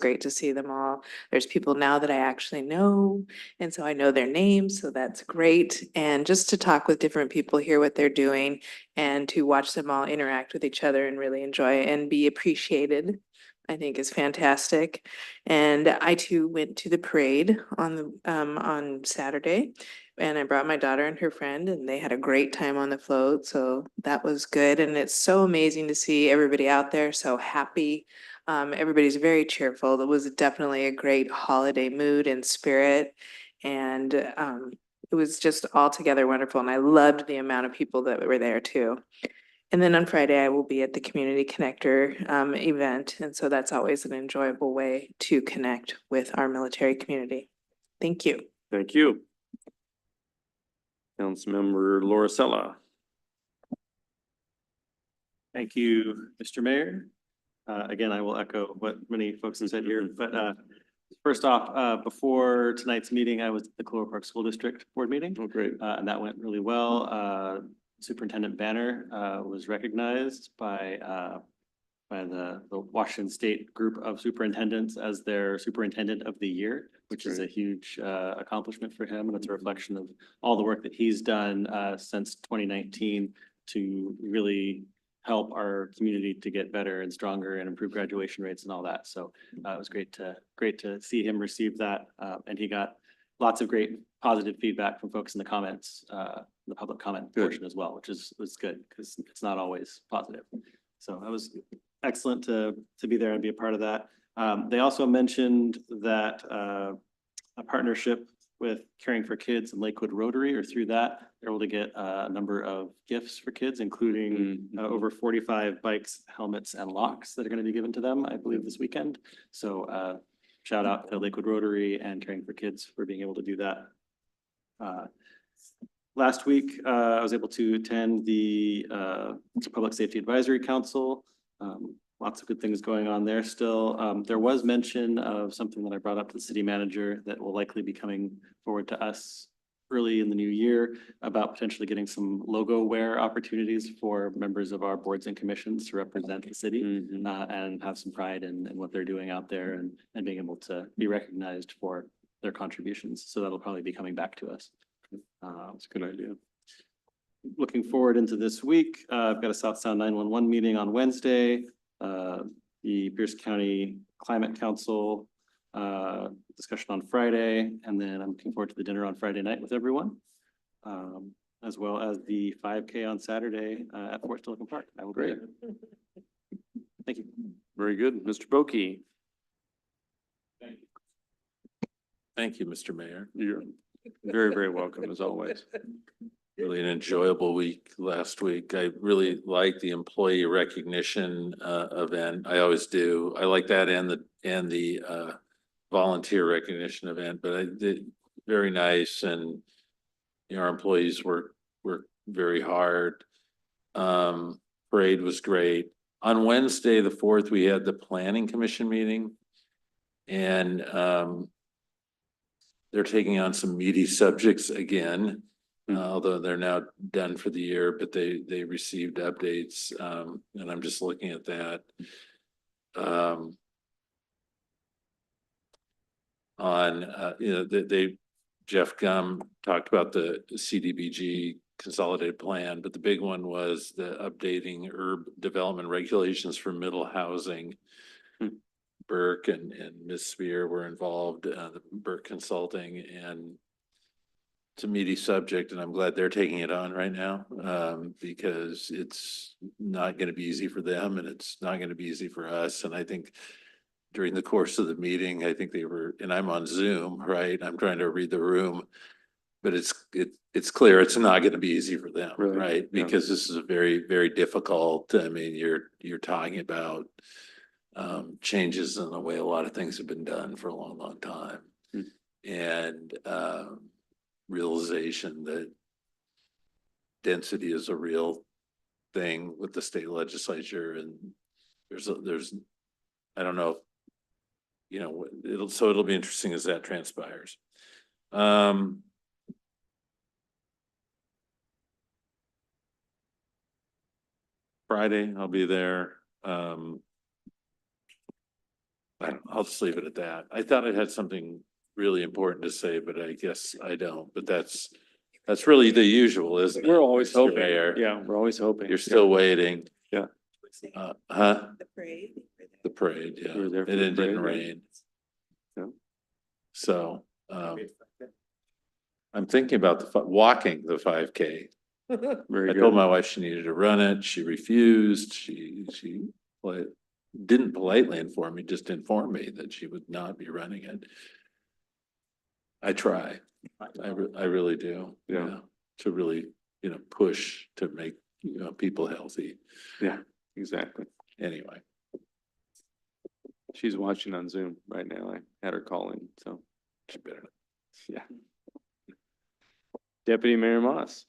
great to see them all. There's people now that I actually know, and so I know their names, so that's great. And just to talk with different people, hear what they're doing, and to watch them all interact with each other and really enjoy and be appreciated, I think is fantastic. And I too went to the parade on Saturday. And I brought my daughter and her friend and they had a great time on the float. So that was good. And it's so amazing to see everybody out there so happy. Everybody's very cheerful. It was definitely a great holiday mood and spirit. And it was just altogether wonderful. And I loved the amount of people that were there too. And then on Friday, I will be at the Community Connector event. And so that's always an enjoyable way to connect with our military community. Thank you. Thank you. Councilmember Laura Sella. Thank you, Mr. Mayor. Again, I will echo what many folks have said here, but first off, before tonight's meeting, I was at the Clover Park School District Board meeting. Oh, great. And that went really well. Superintendent Banner was recognized by the Washington State Group of Superintendents as their Superintendent of the Year, which is a huge accomplishment for him. And it's a reflection of all the work that he's done since 2019 to really help our community to get better and stronger and improve graduation rates and all that. So it was great to see him receive that. And he got lots of great positive feedback from folks in the comments, the public comment portion as well, which was good because it's not always positive. So that was excellent to be there and be a part of that. They also mentioned that a partnership with Caring for Kids and Lakewood Rotary, or through that, they're able to get a number of gifts for kids, including over 45 bikes, helmets, and locks that are going to be given to them, I believe, this weekend. So shout out to Lakewood Rotary and Caring for Kids for being able to do that. Last week, I was able to attend the Public Safety Advisory Council. Lots of good things going on there still. There was mention of something that I brought up to the city manager that will likely be coming forward to us early in the new year about potentially getting some logo wear opportunities for members of our boards and commissions to represent the city and have some pride in what they're doing out there and being able to be recognized for their contributions. So that'll probably be coming back to us. That's a good idea. Looking forward into this week, I've got a South Sound 911 meeting on Wednesday. The Pierce County Climate Council discussion on Friday, and then I'm looking forward to the dinner on Friday night with everyone, as well as the 5K on Saturday at Fort Stilicho Park. I will be there. Thank you. Very good. Mr. Boki. Thank you, Mr. Mayor. You're very, very welcome as always. Really an enjoyable week last week. I really liked the employee recognition event. I always do. I like that and the volunteer recognition event, but I did very nice, and you know, our employees work very hard. Parade was great. On Wednesday, the 4th, we had the Planning Commission meeting, and they're taking on some meaty subjects again. Although they're now done for the year, but they received updates, and I'm just looking at that. Jeff Gum talked about the CDBG consolidated plan, but the big one was the updating urban development regulations for middle housing. Burke and Ms. Spear were involved, the Burke Consulting, and it's a meaty subject, and I'm glad they're taking it on right now, because it's not going to be easy for them, and it's not going to be easy for us. And I think during the course of the meeting, I think they were, and I'm on Zoom, right? I'm trying to read the room. but it's clear it's not gonna be easy for them, Right, right? yeah. Because this is a very, very difficult, I mean, you're talking about changes in the way a lot of things have been done for a long, long time. Hmm. And realization that density is a real thing with the state legislature, and there's, I don't know, you know, it'll be interesting as that transpires. Friday, I'll be there. I'll just leave it at that. I thought I had something really important to say, but I guess I don't, but that's really the usual, isn't it? We're always Mr. hoping. Mayor? Yeah, we're always hoping. You're still waiting. Yeah. Huh? The parade. The parade, yeah. We were there for And the it didn't parade, rain. Yeah. So, I'm thinking about walking the 5K. Very I good. told my wife she needed to run it. She refused. She didn't politely inform me, just informed me that she would not be running it. I try. I really do. Yeah. To really, push to make, people healthy. Yeah, exactly. Anyway, She's watching on Zoom right now. I had her call in, so, she better. yeah. Deputy Mayor Moss.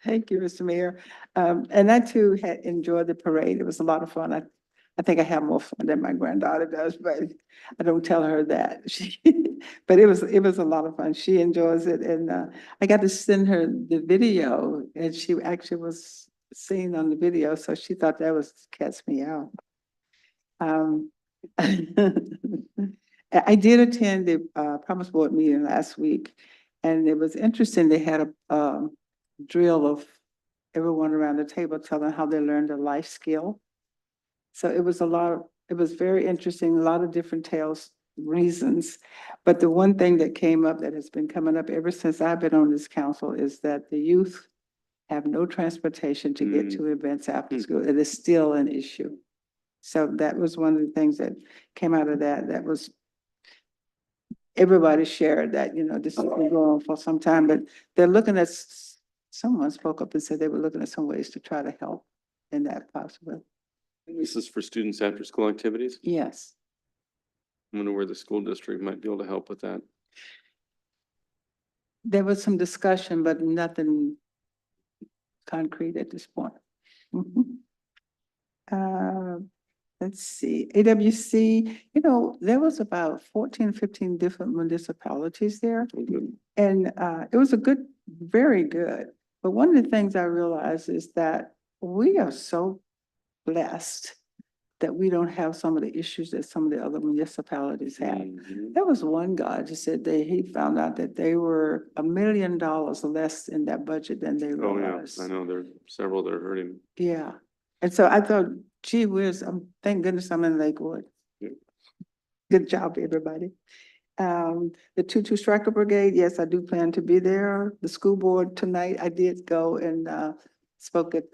Thank you, Mr. Mayor. And I too had enjoyed the parade. It was a lot of fun. I think I have more fun than my granddaughter does, but I don't tell her that. But it was a lot of fun. She enjoys it, and I got to send her the video, and she actually was seen on the video, so she thought that was catch me out. I did attend the Promise Board meeting last week, and it was interesting. They had a drill of everyone around the table telling how they learned a life skill. So it was it was very interesting, a lot of different reasons. But the one thing that came up that has been coming up ever since I've been on this council is that the youth have no transportation to get to events after school. It is still an issue. So that was one of the things that came out of that. That was, everybody shared that, this has been going on for some time, but they're looking at, someone spoke up and said they were looking at some ways to try to help in that possibility. This is for students after school activities. Yes. I wonder where the school district might be able to help with that. There was some discussion, but nothing concrete at this point. Mhm. Let's see, AWC, there was about 14, 15 different municipalities there. And it was very good. But one of the things I realized is that we are so blessed that we don't have some of the issues that some of the other municipalities have. Mhm. There was one guy who said that he found out that they were $1 million less in that budget than they Oh, yeah, realized. I know there are several that are hurting. Yeah, and so I thought, gee whiz, thank goodness I'm in Lakewood. Yeah. Good job, everybody. The 2-2 Striker Brigade, yes, I do plan to be there. The school board tonight, I did go and spoke at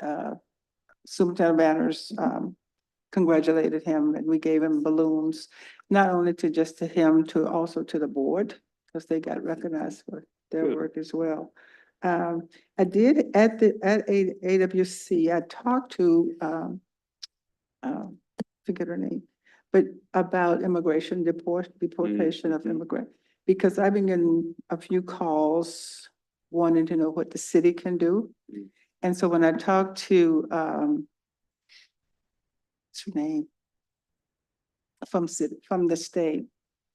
Superintendent Banner's, congratulated him, and we gave him balloons, not only to him, also to the board, because they got recognized for their Good. work as well. I did at AWC, I talked to, forget her name, but about immigration deportation of immigrant, because I've been getting a few calls wanting to know what the city can do. Mm. And so when I talked to, what's her name? From the state.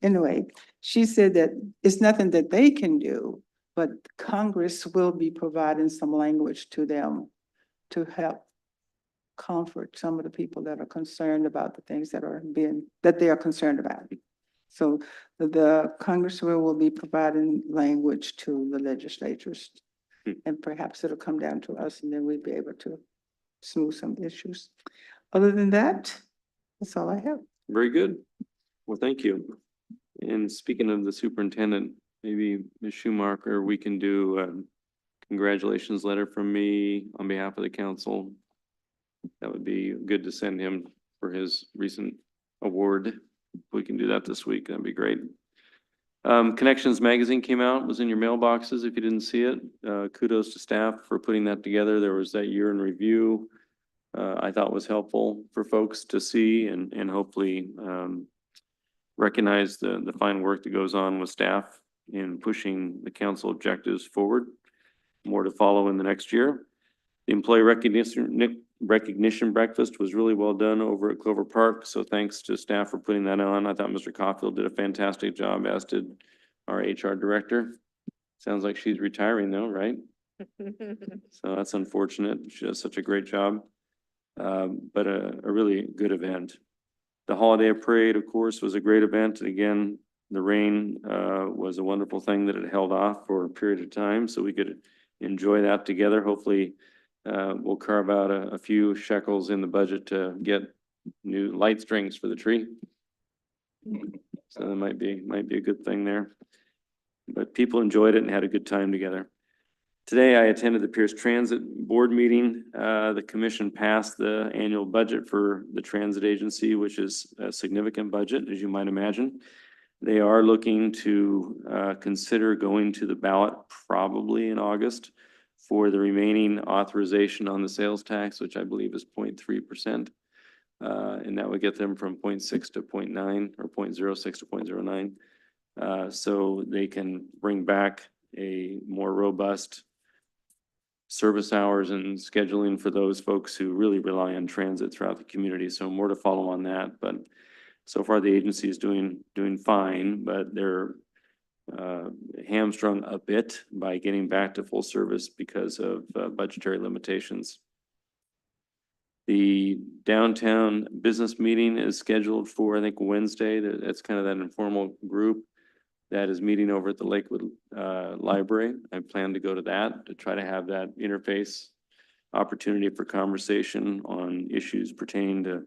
Anyway, she said that it's nothing that they can do, but Congress will be providing some language to them to help comfort some of the people that are concerned about the things that they are concerned about. So the Congress will be providing language to the legislatures. And perhaps it'll come down to us, and then we'll be able to smooth some issues. Other than that, that's all I have. Very good. Well, thank you. And speaking of the superintendent, maybe Ms. Schumacher, we can do a congratulations letter from me on behalf of the council. That would be good to send him for his recent award. If we can do that this week, that'd be great. Connections Magazine came out, was in your mailboxes if you didn't see it. Kudos to staff for putting that together. There was that year in review. I thought was helpful for folks to see and hopefully, recognize the fine work that goes on with staff in pushing the council objectives forward. More to follow in the next year. The employee recognition breakfast was really well done over at Clover Park. So thanks to staff for putting that on. I thought Mr. Caulfield did a fantastic job, as did our HR director. Sounds like she's retiring though, right? So that's unfortunate. She does such a great job. But a really good event. The holiday parade, of course, was a great event. And again, the rain was a wonderful thing that it held off for a period of time, so we could enjoy that together. Hopefully, we'll carve out a few shekels in the budget to get new light strings for the tree. So that might be a good thing there. But people enjoyed it and had a good time together. Today, I attended the Pierce Transit Board meeting. The commission passed the annual budget for the transit agency, which is a significant budget, as you might imagine. They are looking to consider going to the ballot probably in August for the remaining authorization on the sales tax, which I believe is 0.3%. And that would get them from 0.6 to 0.9 or 0.06 to 0.09. So they can bring back a more robust service hours and scheduling for those folks who really rely on transit throughout the community. So more to follow on that, but so far the agency is doing fine, but they're hamstrung a bit by getting back to full service because of budgetary limitations. The downtown business meeting is scheduled for, I think, Wednesday. That's kind of that informal group that is meeting over at the Lakewood Library. I plan to go to that to try to have that interface opportunity for conversation on issues pertaining to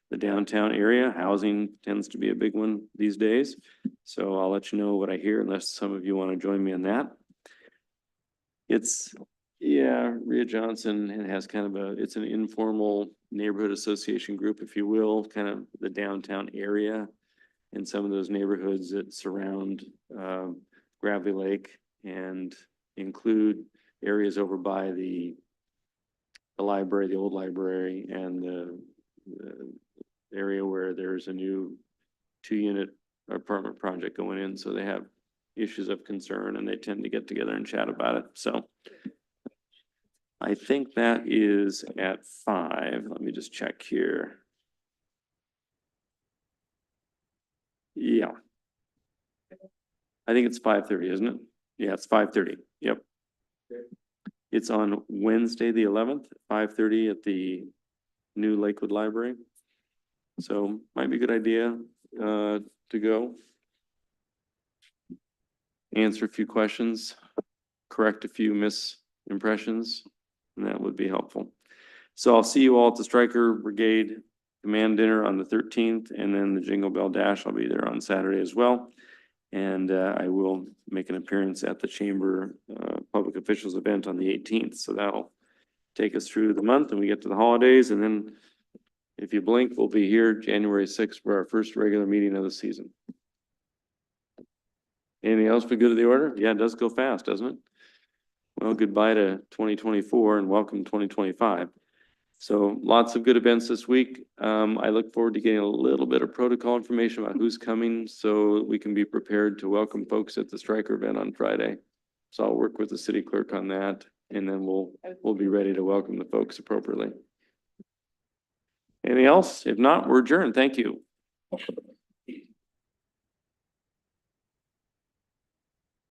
the downtown area. Housing tends to be a big one these days. So I'll let you know what I hear unless some of you want to join me in that. It's, yeah, Rhea Johnson has kind of it's an informal neighborhood association group, if you will, kind of the downtown area and some of those neighborhoods that surround Gravely Lake and include areas over by the library, the old library, and the area where there's a new 2-unit apartment project going in. So they have issues of concern and they tend to get together and chat about it. So I think that is at 5. Let me just check here. Yeah. I think it's 5:30, isn't it? Yeah, it's 5:30. Yep. It's on Wednesday, the 11th, 5:30 at the new Lakewood Library. So might be a good idea to go. Answer a few questions, correct a few misimpressions, and that would be helpful. So I'll see you all at the Stryker Brigade Command Dinner on the 13th, and then the Jingle Bell Dash. I'll be there on Saturday as well. And I will make an appearance at the Chamber Public Officials event on the 18th. So that'll take us through the month and we get to the holidays. And then if you blink, we'll be here January 6th for our first regular meeting of the season. Anything else for good of the order? Yeah, it does go fast, doesn't it? Well, goodbye to 2024 and welcome 2025. So lots of good events this week. I look forward to getting a little bit of protocol information about who's coming so we can be prepared to welcome folks at the Stryker event on Friday. So I'll work with the city clerk on that and then we'll be ready to welcome the folks appropriately. Anything else? If not, we're adjourned. Thank you.